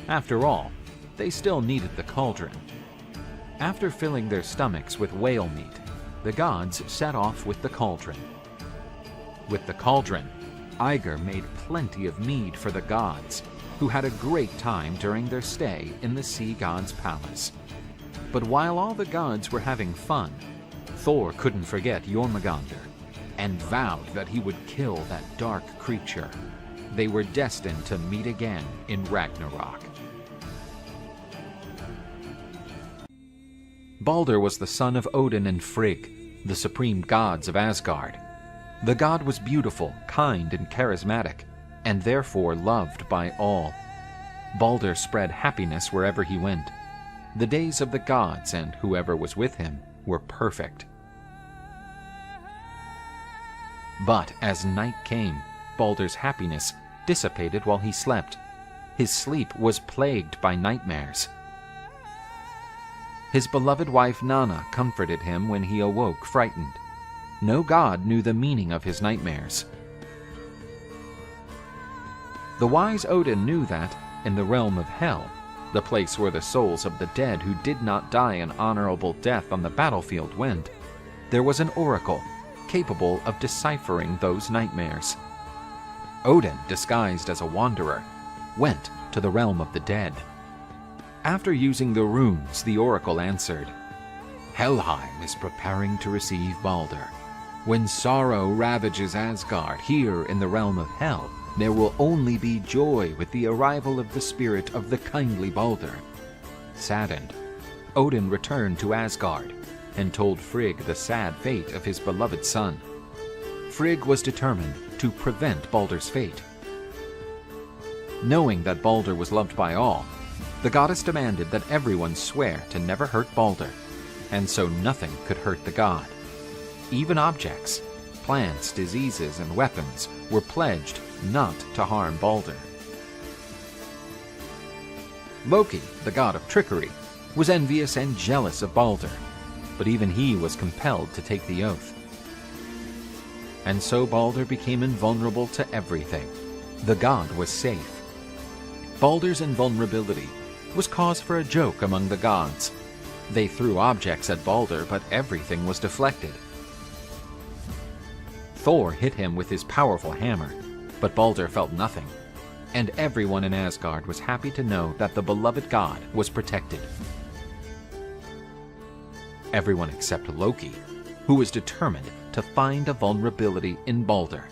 After all, they still needed the cauldron. After filling their stomachs with whale meat, the gods set off with the cauldron. With the cauldron, Iger made plenty of mead for the gods, who had a great time during their stay in the sea god's palace. But while all the gods were having fun, Thor couldn't forget Jormungandr, and vowed that he would kill that dark creature. They were destined to meet again in Ragnarok. Balder was the son of Odin and Frigg, the supreme gods of Asgard. The god was beautiful, kind, and charismatic, and therefore loved by all. Balder spread happiness wherever he went. The days of the gods and whoever was with him were perfect. But as night came, Balder's happiness dissipated while he slept. His sleep was plagued by nightmares. His beloved wife Nanna comforted him when he awoke frightened. No god knew the meaning of his nightmares. The wise Odin knew that, in the realm of Hell, the place where the souls of the dead who did not die an honorable death on the battlefield went, there was an oracle capable of deciphering those nightmares. Odin, disguised as a wanderer, went to the realm of the dead. After using the runes, the oracle answered, "Helheim is preparing to receive Balder. When sorrow ravages Asgard here in the realm of Hell, there will only be joy with the arrival of the spirit of the kindly Balder." Saddened, Odin returned to Asgard and told Frigg the sad fate of his beloved son. Frigg was determined to prevent Balder's fate. Knowing that Balder was loved by all, the goddess demanded that everyone swear to never hurt Balder, and so nothing could hurt the god. Even objects, plants, diseases, and weapons were pledged not to harm Balder. Loki, the god of trickery, was envious and jealous of Balder, but even he was compelled to take the oath. And so Balder became invulnerable to everything. The god was safe. Balder's invulnerability was cause for a joke among the gods. They threw objects at Balder, but everything was deflected. Thor hit him with his powerful hammer, but Balder felt nothing, and everyone in Asgard was happy to know that the beloved god was protected. Everyone except Loki, who was determined to find a vulnerability in Balder.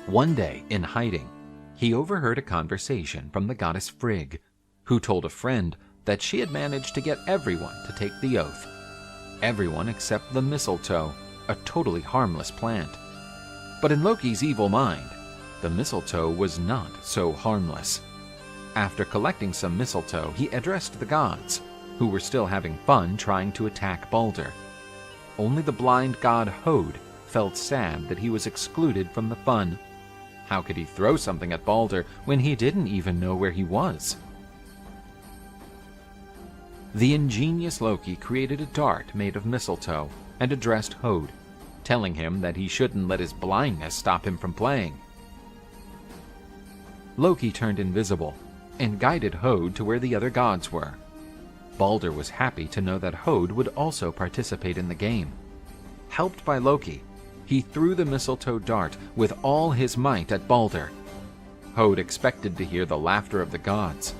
One day, in hiding, he overheard a conversation from the goddess Frigg, who told a friend that she had managed to get everyone to take the oath. Everyone except the mistletoe, a totally harmless plant. But in Loki's evil mind, the mistletoe was not so harmless. After collecting some mistletoe, he addressed the gods, who were still having fun trying to attack Balder. Only the blind god Hod felt sad that he was excluded from the fun. How could he throw something at Balder when he didn't even know where he was? The ingenious Loki created a dart made of mistletoe and addressed Hod, telling him that he shouldn't let his blindness stop him from playing. Loki turned invisible and guided Hod to where the other gods were. Balder was happy to know that Hod would also participate in the game. Helped by Loki, he threw the mistletoe dart with all his might at Balder. Hod expected to hear the laughter of the gods,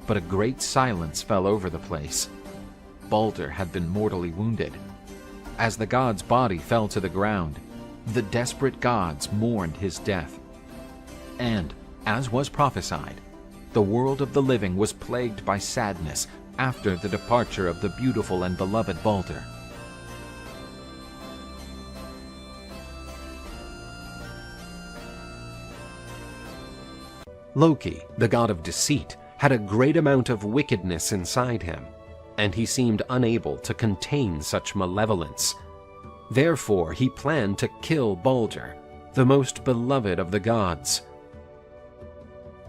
but a great silence fell over the place. Balder had been mortally wounded. As the god's body fell to the ground, the desperate gods mourned his death. And, as was prophesied, the world of the living was plagued by sadness after the departure of the beautiful and beloved Balder. Loki, the god of deceit, had a great amount of wickedness inside him, and he seemed unable to contain such malevolence. Therefore, he planned to kill Balder, the most beloved of the gods.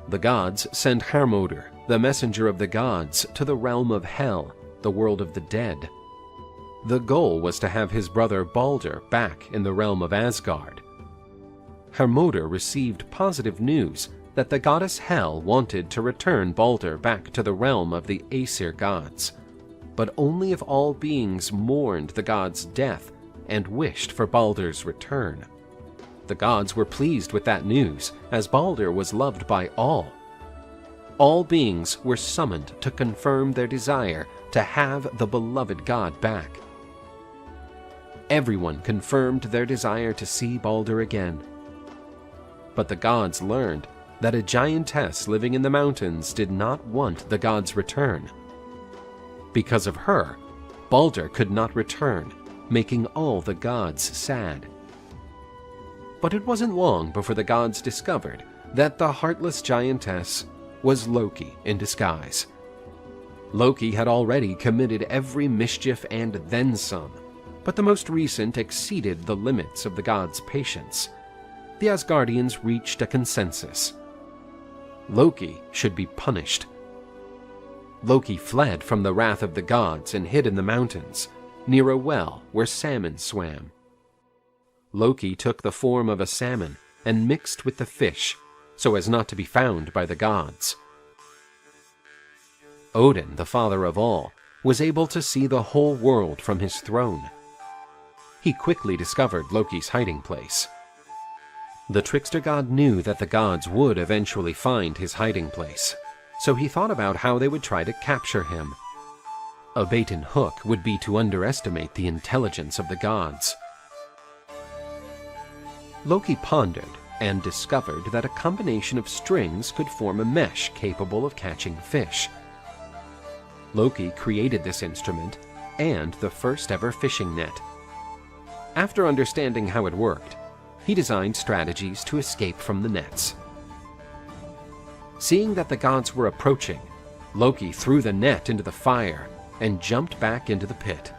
The gods sent Hermodr, the messenger of the gods, to the realm of Hel, the world of the dead. The goal was to have his brother Balder back in the realm of Asgard. Hermodr received positive news that the goddess Hel wanted to return Balder back to the realm of the Aesir gods, but only if all beings mourned the god's death and wished for Balder's return. The gods were pleased with that news, as Balder was loved by all. All beings were summoned to confirm their desire to have the beloved god back. Everyone confirmed their desire to see Balder again. But the gods learned that a giantess living in the mountains did not want the god's return. Because of her, Balder could not return, making all the gods sad. But it wasn't long before the gods discovered that the heartless giantess was Loki in disguise. Loki had already committed every mischief and then some, but the most recent exceeded the limits of the gods' patience. The Asgardians reached a consensus. Loki should be punished. Loki fled from the wrath of the gods and hid in the mountains, near a well where salmon swam. Loki took the form of a salmon and mixed with the fish, so as not to be found by the gods. Odin, the father of all, was able to see the whole world from his throne. He quickly discovered Loki's hiding place. The trickster god knew that the gods would eventually find his hiding place, so he thought about how they would try to capture him. A bait and hook would be to underestimate the intelligence of the gods. Loki pondered and discovered that a combination of strings could form a mesh capable of catching fish. Loki created this instrument and the first ever fishing net. After understanding how it worked, he designed strategies to escape from the nets. Seeing that the gods were approaching, Loki threw the net into the fire and jumped back into the pit.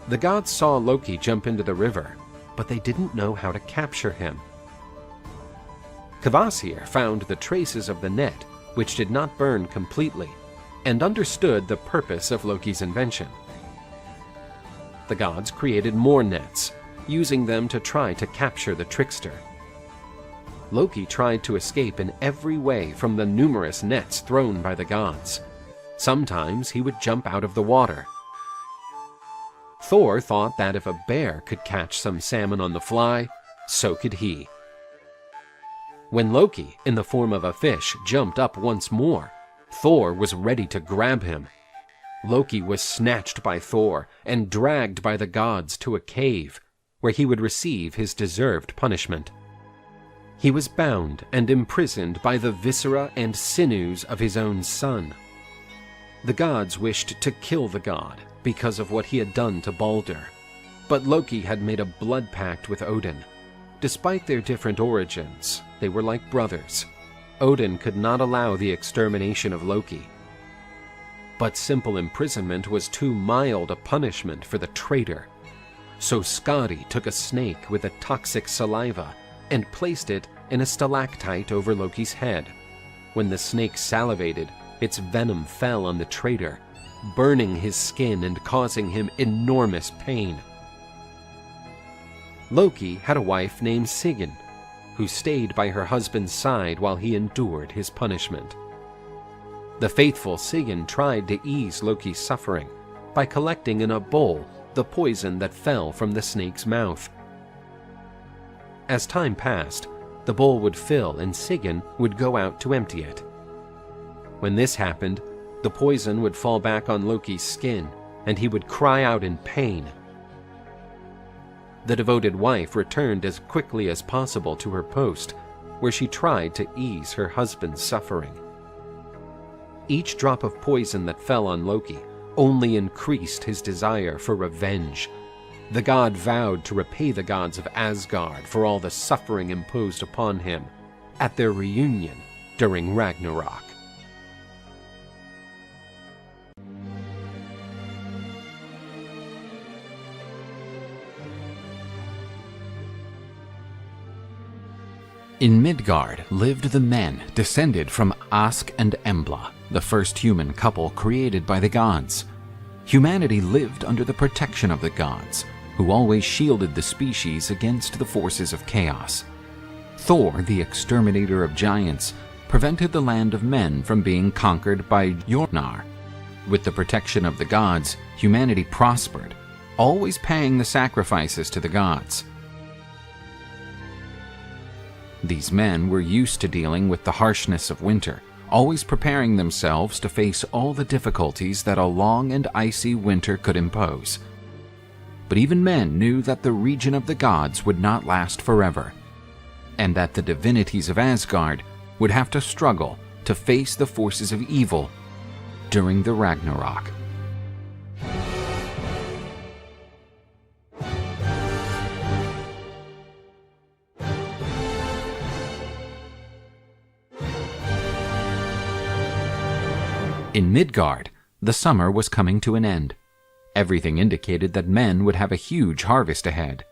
The gods saw Loki jump into the river, but they didn't know how to capture him. Kvasir found the traces of the net, which did not burn completely, and understood the purpose of Loki's invention. The gods created more nets, using them to try to capture the trickster. Loki tried to escape in every way from the numerous nets thrown by the gods. Sometimes he would jump out of the water. Thor thought that if a bear could catch some salmon on the fly, so could he. When Loki, in the form of a fish, jumped up once more, Thor was ready to grab him. Loki was snatched by Thor and dragged by the gods to a cave, where he would receive his deserved punishment. He was bound and imprisoned by the viscera and sinews of his own son. The gods wished to kill the god because of what he had done to Balder, but Loki had made a blood pact with Odin. Despite their different origins, they were like brothers. Odin could not allow the extermination of Loki. But simple imprisonment was too mild a punishment for the traitor. So Skadi took a snake with a toxic saliva and placed it in a stalactite over Loki's head. When the snake salivated, its venom fell on the traitor, burning his skin and causing him enormous pain. Loki had a wife named Sigyn, who stayed by her husband's side while he endured his punishment. The faithful Sigyn tried to ease Loki's suffering by collecting in a bowl the poison that fell from the snake's mouth. As time passed, the bowl would fill and Sigyn would go out to empty it. When this happened, the poison would fall back on Loki's skin, and he would cry out in pain. The devoted wife returned as quickly as possible to her post, where she tried to ease her husband's suffering. Each drop of poison that fell on Loki only increased his desire for revenge. The god vowed to repay the gods of Asgard for all the suffering imposed upon him at their reunion during Ragnarok. In Midgard lived the men descended from Ask and Embla, the first human couple created by the gods. Humanity lived under the protection of the gods, who always shielded the species against the forces of chaos. Thor, the exterminator of giants, prevented the land of men from being conquered by Jornar. With the protection of the gods, humanity prospered, always paying the sacrifices to the gods. These men were used to dealing with the harshness of winter, always preparing themselves to face all the difficulties that a long and icy winter could impose. But even men knew that the region of the gods would not last forever, and that the divinities of Asgard would have to struggle to face the forces of evil during the Ragnarok. In Midgard, the summer was coming to an end. Everything indicated that men would have a huge harvest ahead.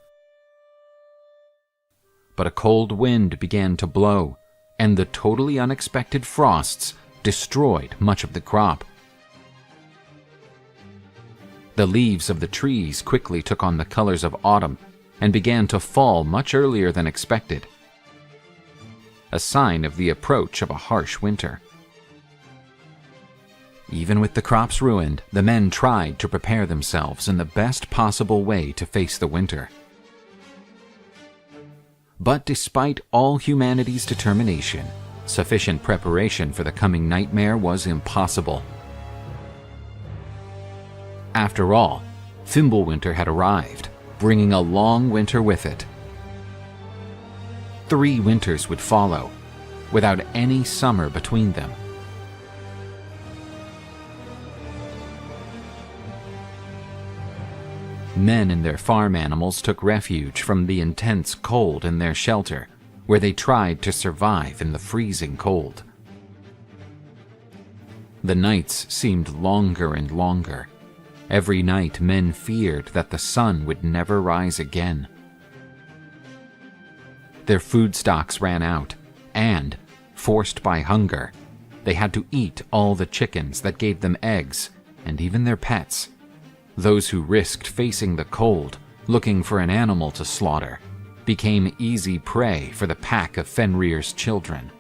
But a cold wind began to blow, and the totally unexpected frosts destroyed much of the crop. The leaves of the trees quickly took on the colors of autumn and began to fall much earlier than expected, a sign of the approach of a harsh winter. Even with the crops ruined, the men tried to prepare themselves in the best possible way to face the winter. But despite all humanity's determination, sufficient preparation for the coming nightmare was impossible. After all, Fimbulwinter had arrived, bringing a long winter with it. 3 winters would follow, without any summer between them. Men and their farm animals took refuge from the intense cold in their shelter, where they tried to survive in the freezing cold. The nights seemed longer and longer. Every night men feared that the sun would never rise again. Their food stocks ran out, and, forced by hunger, they had to eat all the chickens that gave them eggs, and even their pets. Those who risked facing the cold, looking for an animal to slaughter, became easy prey for the pack of Fenrir's children.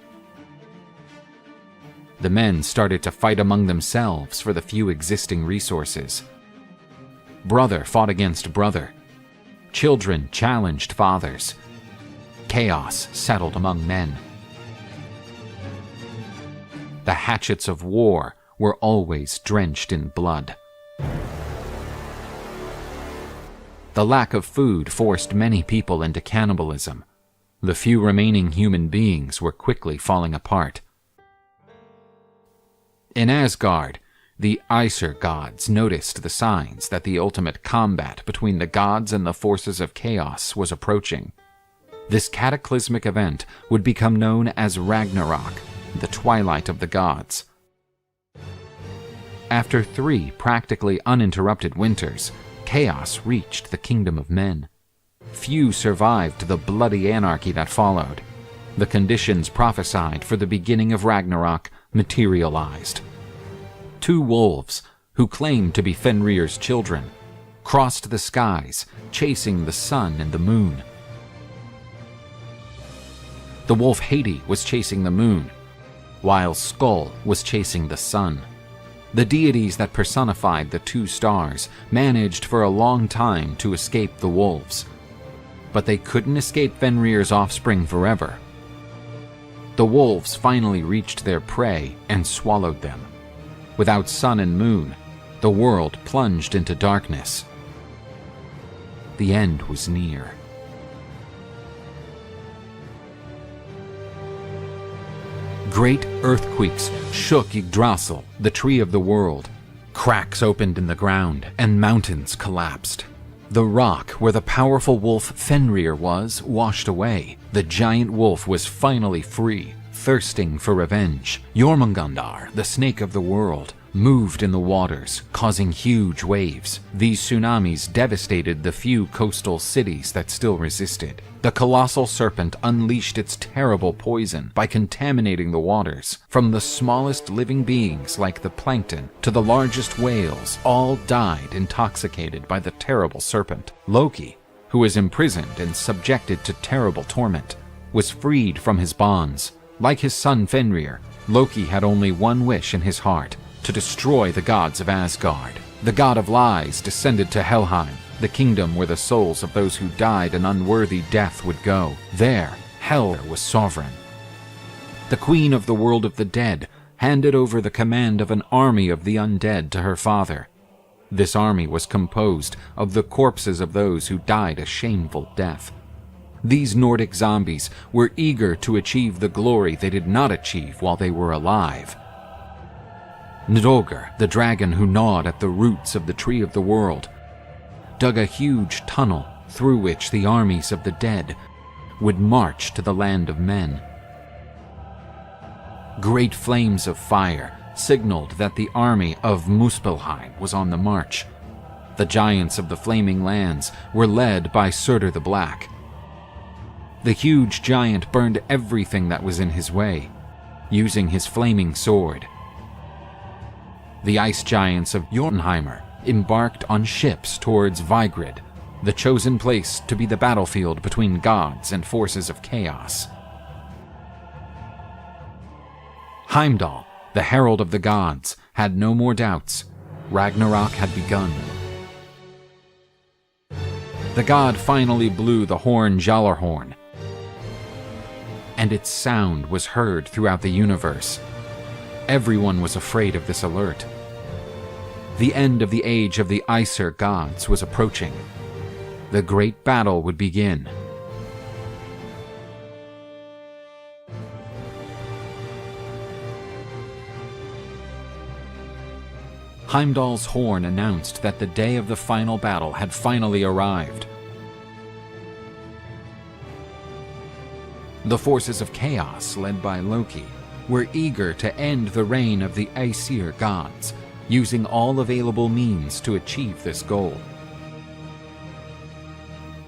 The men started to fight among themselves for the few existing resources. Brother fought against brother. Children challenged fathers. Chaos settled among men. The hatchets of war were always drenched in blood. The lack of food forced many people into cannibalism. The few remaining human beings were quickly falling apart. In Asgard, the Aesir gods noticed the signs that the ultimate combat between the gods and the forces of chaos was approaching. This cataclysmic event would become known as Ragnarok, the twilight of the gods. After 3 practically uninterrupted winters, chaos reached the kingdom of men. Few survived the bloody anarchy that followed. The conditions prophesied for the beginning of Ragnarok materialized. 2 wolves, who claimed to be Fenrir's children, crossed the skies, chasing the sun and the moon. The wolf Hati was chasing the moon, while Skull was chasing the sun. The deities that personified the 2 stars managed for a long time to escape the wolves, but they couldn't escape Fenrir's offspring forever. The wolves finally reached their prey and swallowed them. Without sun and moon, the world plunged into darkness. The end was near. Great earthquakes shook Yggdrasil, the tree of the world. Cracks opened in the ground, and mountains collapsed. The rock where the powerful wolf Fenrir was washed away. The giant wolf was finally free, thirsting for revenge. Jormungandr, the snake of the world, moved in the waters, causing huge waves. These tsunamis devastated the few coastal cities that still resisted. The colossal serpent unleashed its terrible poison by contaminating the waters. From the smallest living beings like the plankton to the largest whales, all died intoxicated by the terrible serpent. Loki, who was imprisoned and subjected to terrible torment, was freed from his bonds. Like his son Fenrir, Loki had only one wish in his heart: to destroy the gods of Asgard. The god of lies descended to Helheim, the kingdom where the souls of those who died an unworthy death would go. There, Hel was sovereign. The queen of the world of the dead handed over the command of an army of the undead to her father. This army was composed of the corpses of those who died a shameful death. These Nordic zombies were eager to achieve the glory they did not achieve while they were alive. Nidogr, the dragon who gnawed at the roots of the tree of the world, dug a huge tunnel through which the armies of the dead would march to the land of men. Great flames of fire signaled that the army of Muspelheim was on the march. The giants of the Flaming Lands were led by Surtur the Black. The huge giant burned everything that was in his way, using his flaming sword. The ice giants of Jotunheimer embarked on ships towards Vigrid, the chosen place to be the battlefield between gods and forces of chaos. Heimdall, the herald of the gods, had no more doubts. Ragnarok had begun. The god finally blew the horn Jallarhorn, and its sound was heard throughout the universe. Everyone was afraid of this alert. The end of the age of the Aesir gods was approaching. The great battle would begin. Heimdall's horn announced that the day of the final battle had finally arrived. The forces of chaos, led by Loki, were eager to end the reign of the Aesir gods, using all available means to achieve this goal.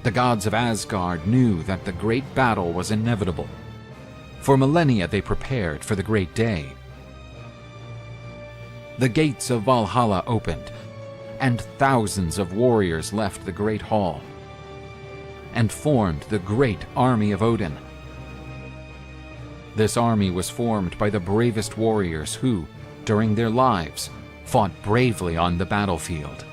The gods of Asgard knew that the great battle was inevitable. For millennia they prepared for the great day. The gates of Valhalla opened, and thousands of warriors left the great hall, and formed the great army of Odin. This army was formed by the bravest warriors who, during their lives, fought bravely on the battlefield.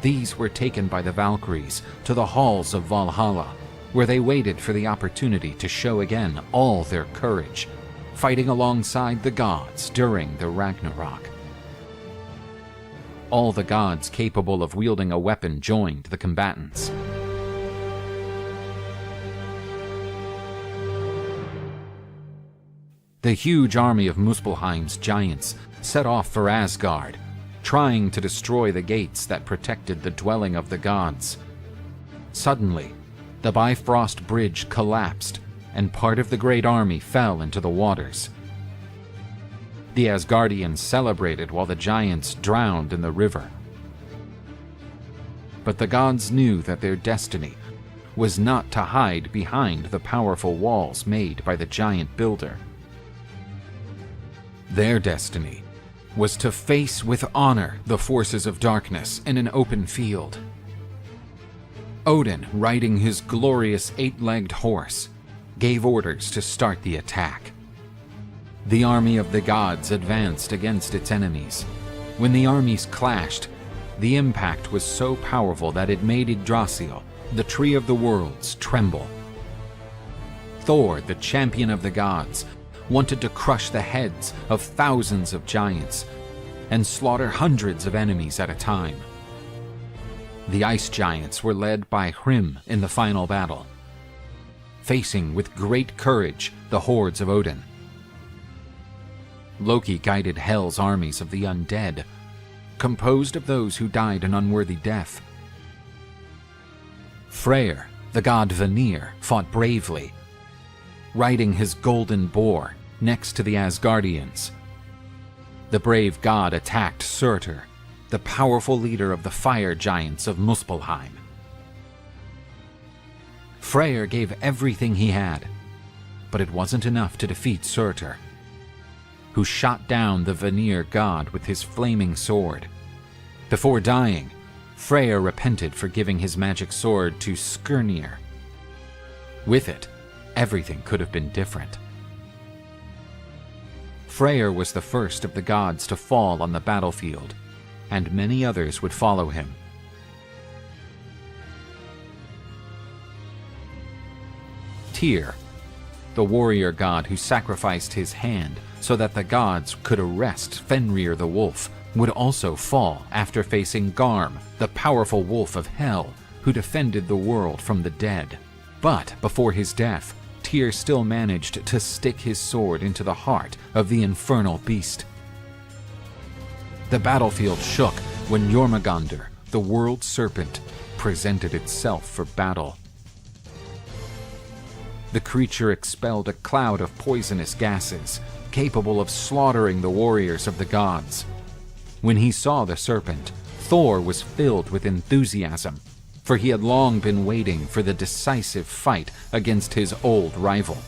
These were taken by the Valkyries to the halls of Valhalla, where they waited for the opportunity to show again all their courage, fighting alongside the gods during the Ragnarok. All the gods capable of wielding a weapon joined the combatants. The huge army of Muspelheim's giants set off for Asgard, trying to destroy the gates that protected the dwelling of the gods. Suddenly, the Bifrost Bridge collapsed, and part of the great army fell into the waters. The Asgardians celebrated while the giants drowned in the river. But the gods knew that their destiny was not to hide behind the powerful walls made by the giant builder. Their destiny was to face with honor the forces of darkness in an open field. Odin, riding his glorious 8-legged horse, gave orders to start the attack. The army of the gods advanced against its enemies. When the armies clashed, the impact was so powerful that it made Yggdrasil, the tree of the worlds, tremble. Thor, the champion of the gods, wanted to crush the heads of thousands of giants and slaughter hundreds of enemies at a time. The ice giants were led by Hrym in the final battle, facing with great courage the hordes of Odin. Loki guided Hel's armies of the undead, composed of those who died an unworthy death. Freyr, the god Fenrir, fought bravely, riding his golden boar next to the Asgardians. The brave god attacked Surtur, the powerful leader of the fire giants of Muspelheim. Freyr gave everything he had, but it wasn't enough to defeat Surtur, who shot down the Vanir god with his flaming sword. Before dying, Freyr repented for giving his magic sword to Skirnir. With it, everything could have been different. Freyr was the first of the gods to fall on the battlefield, and many others would follow him. Tyr, the warrior god who sacrificed his hand so that the gods could arrest Fenrir the wolf, would also fall after facing Garm, the powerful wolf of Hel, who defended the world from the dead. But before his death, Tyr still managed to stick his sword into the heart of the infernal beast. The battlefield shook when Jormungandr, the world serpent, presented itself for battle. The creature expelled a cloud of poisonous gases, capable of slaughtering the warriors of the gods. When he saw the serpent, Thor was filled with enthusiasm, for he had long been waiting for the decisive fight against his old rival.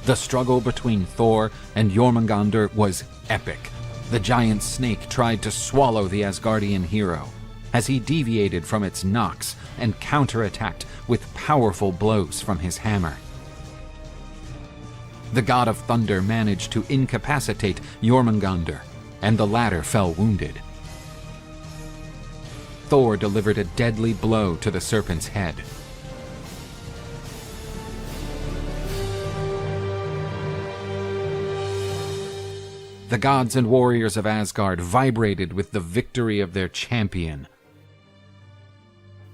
The struggle between Thor and Jormungandr was epic. The giant snake tried to swallow the Asgardian hero, as he deviated from its knocks and counterattacked with powerful blows from his hammer. The god of thunder managed to incapacitate Jormungandr, and the latter fell wounded. Thor delivered a deadly blow to the serpent's head. The gods and warriors of Asgard vibrated with the victory of their champion.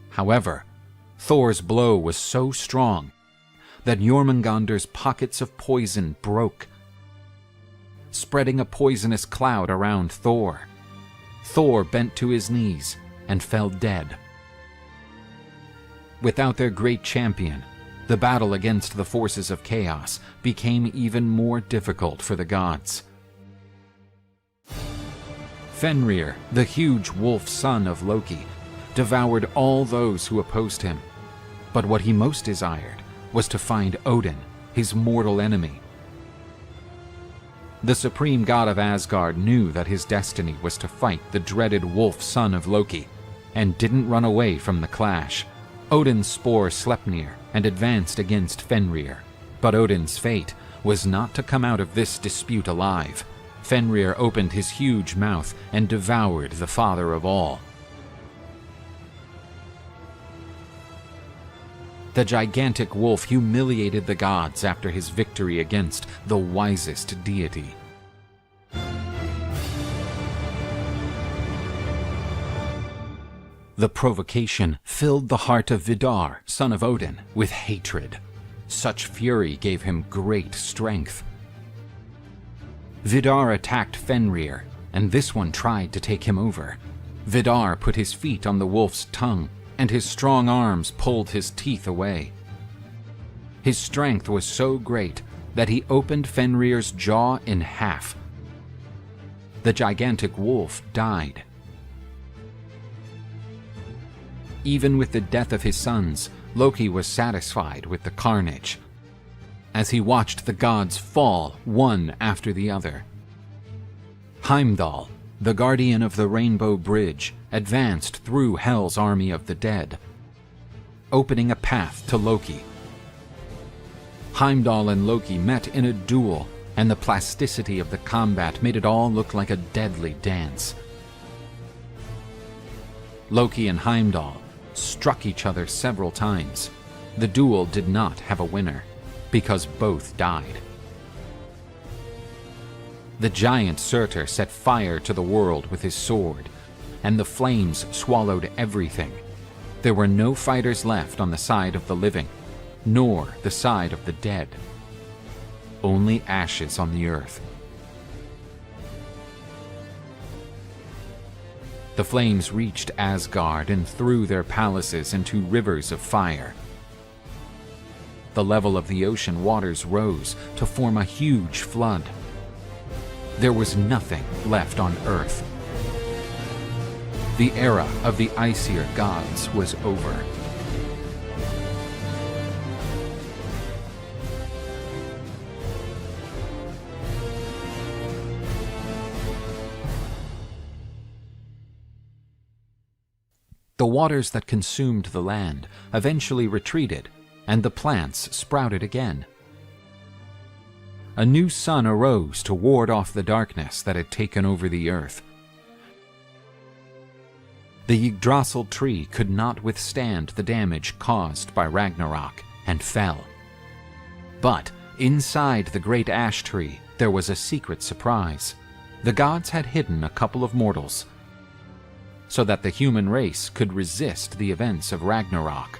However, Thor's blow was so strong that Jormungandr's pockets of poison broke, spreading a poisonous cloud around Thor. Thor bent to his knees and fell dead. Without their great champion, the battle against the forces of chaos became even more difficult for the gods. Fenrir, the huge wolf son of Loki, devoured all those who opposed him, but what he most desired was to find Odin, his mortal enemy. The supreme god of Asgard knew that his destiny was to fight the dreaded wolf son of Loki, and didn't run away from the clash. Odin spore Sleipnir and advanced against Fenrir. But Odin's fate was not to come out of this dispute alive. Fenrir opened his huge mouth and devoured the father of all. The gigantic wolf humiliated the gods after his victory against the wisest deity. The provocation filled the heart of Vidar, son of Odin, with hatred. Such fury gave him great strength. Vidar attacked Fenrir, and this one tried to take him over. Vidar put his feet on the wolf's tongue, and his strong arms pulled his teeth away. His strength was so great that he opened Fenrir's jaw in half. The gigantic wolf died. Even with the death of his sons, Loki was satisfied with the carnage, as he watched the gods fall one after the other. Heimdall, the guardian of the Rainbow Bridge, advanced through Hel's army of the dead, opening a path to Loki. Heimdall and Loki met in a duel, and the plasticity of the combat made it all look like a deadly dance. Loki and Heimdall struck each other several times. The duel did not have a winner, because both died. The giant Surtur set fire to the world with his sword, and the flames swallowed everything. There were no fighters left on the side of the living, nor the side of the dead. Only ashes on the earth. The flames reached Asgard and threw their palaces into rivers of fire. The level of the ocean waters rose to form a huge flood. There was nothing left on Earth. The era of the Aesir gods was over. The waters that consumed the land eventually retreated, and the plants sprouted again. A new sun arose to ward off the darkness that had taken over the earth. The Yggdrasil tree could not withstand the damage caused by Ragnarok and fell. But inside the great ash tree there was a secret surprise. The gods had hidden a couple of mortals, so that the human race could resist the events of Ragnarok.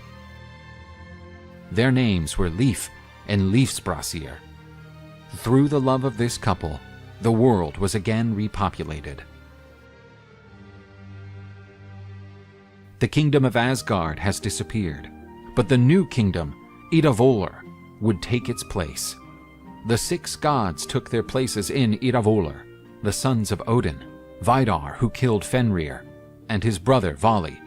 Their names were Leif and Leifsbrasir. Through the love of this couple, the world was again repopulated. The kingdom of Asgard has disappeared, but the new kingdom, Idavollr, would take its place. The 6 gods took their places in Idavollr, the sons of Odin, Vidar, who killed Fenrir, and his brother Vali.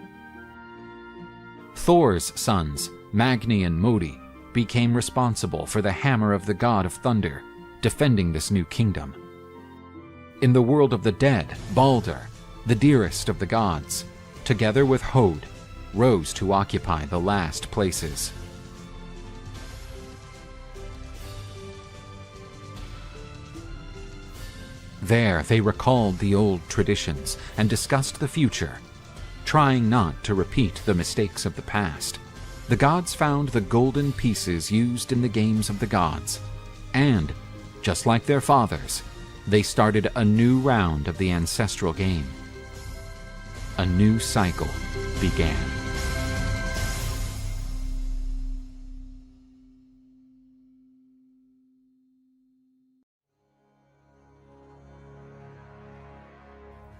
Thor's sons, Magni and Modi, became responsible for the hammer of the god of thunder, defending this new kingdom. In the world of the dead, Balder, the dearest of the gods, together with Hod, rose to occupy the last places. There they recalled the old traditions and discussed the future, trying not to repeat the mistakes of the past. The gods found the golden pieces used in the games of the gods, and, just like their fathers, they started a new round of the ancestral game. A new cycle began.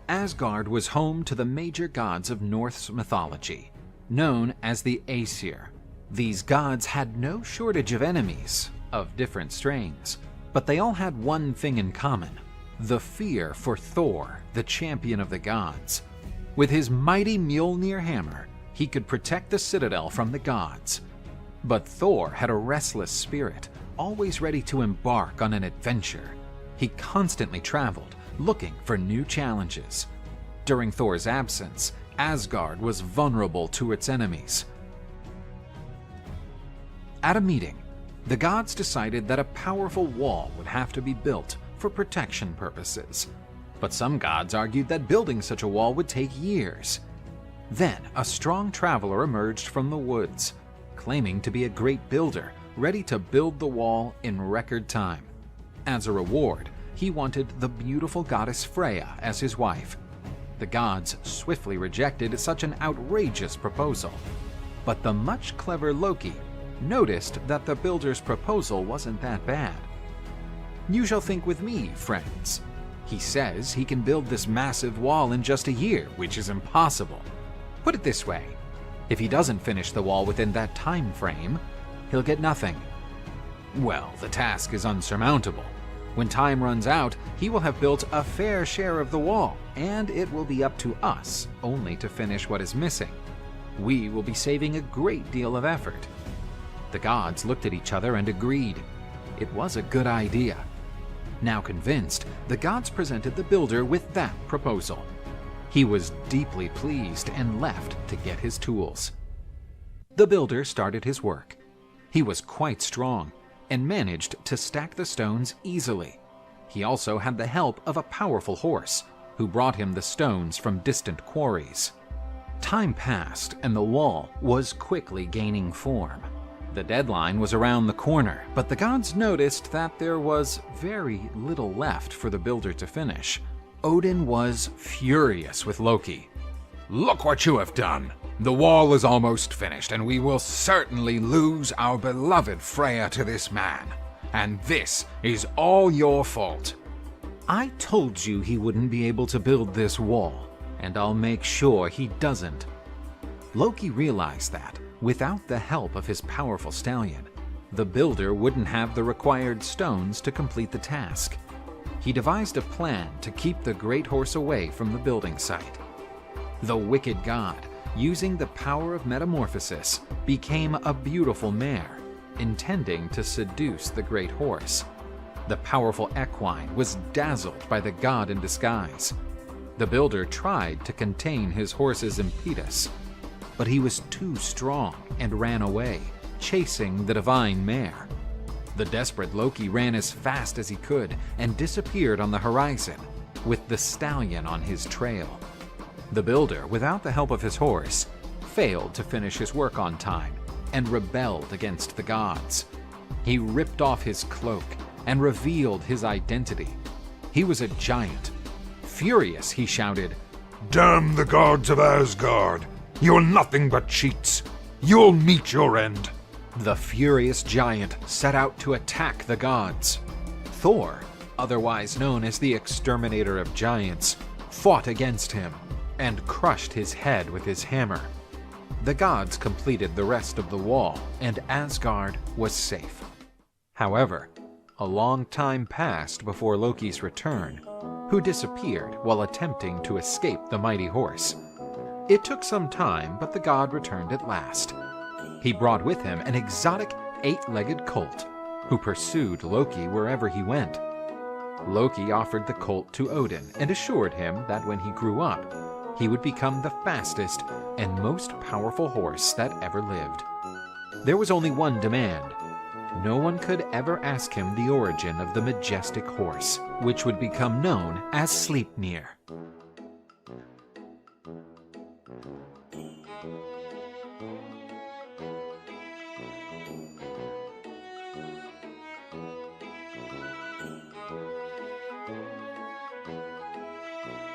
Asgard was home to the major gods of Norse mythology, known as the Aesir. These gods had no shortage of enemies, of different strains, but they all had one thing in common: the fear for Thor, the champion of the gods. With his mighty Mjolnir hammer, he could protect the citadel from the gods. But Thor had a restless spirit, always ready to embark on an adventure. He constantly traveled, looking for new challenges. During Thor's absence, Asgard was vulnerable to its enemies. At a meeting, the gods decided that a powerful wall would have to be built for protection purposes. But some gods argued that building such a wall would take years. Then a strong traveler emerged from the woods, claiming to be a great builder, ready to build the wall in record time. As a reward, he wanted the beautiful goddess Freya as his wife. The gods swiftly rejected such an outrageous proposal. But the much clever Loki noticed that the builder's proposal wasn't that bad. "You shall think with me, friends. He says he can build this massive wall in just a year, which is impossible. Put it this way, if he doesn't finish the wall within that time frame, he'll get nothing. Well, the task is unsurmountable. When time runs out, he will have built a fair share of the wall, and it will be up to us only to finish what is missing. We will be saving a great deal of effort." The gods looked at each other and agreed. It was a good idea. Now convinced, the gods presented the builder with that proposal. He was deeply pleased and left to get his tools. The builder started his work. He was quite strong and managed to stack the stones easily. He also had the help of a powerful horse, who brought him the stones from distant quarries. Time passed and the wall was quickly gaining form. The deadline was around the corner, but the gods noticed that there was very little left for the builder to finish. Odin was furious with Loki. "Look what you have done! The wall is almost finished, and we will certainly lose our beloved Freya to this man. And this is all your fault." "I told you he wouldn't be able to build this wall, and I'll make sure he doesn't." Loki realized that, without the help of his powerful stallion, the builder wouldn't have the required stones to complete the task. He devised a plan to keep the great horse away from the building site. The wicked god, using the power of metamorphosis, became a beautiful mare, intending to seduce the great horse. The powerful equine was dazzled by the god in disguise. The builder tried to contain his horse's impetus, but he was too strong and ran away, chasing the divine mare. The desperate Loki ran as fast as he could and disappeared on the horizon, with the stallion on his trail. The builder, without the help of his horse, failed to finish his work on time and rebelled against the gods. He ripped off his cloak and revealed his identity. He was a giant. Furious, he shouted, "Damn the gods of Asgard! You're nothing but cheats! You'll meet your end!" The furious giant set out to attack the gods. Thor, otherwise known as the exterminator of giants, fought against him and crushed his head with his hammer. The gods completed the rest of the wall, and Asgard was safe. However, a long time passed before Loki's return, who disappeared while attempting to escape the mighty horse. It took some time, but the god returned at last. He brought with him an exotic 8-legged colt, who pursued Loki wherever he went. Loki offered the colt to Odin and assured him that when he grew up, he would become the fastest and most powerful horse that ever lived. There was only one demand. No one could ever ask him the origin of the majestic horse, which would become known as Sleipnir.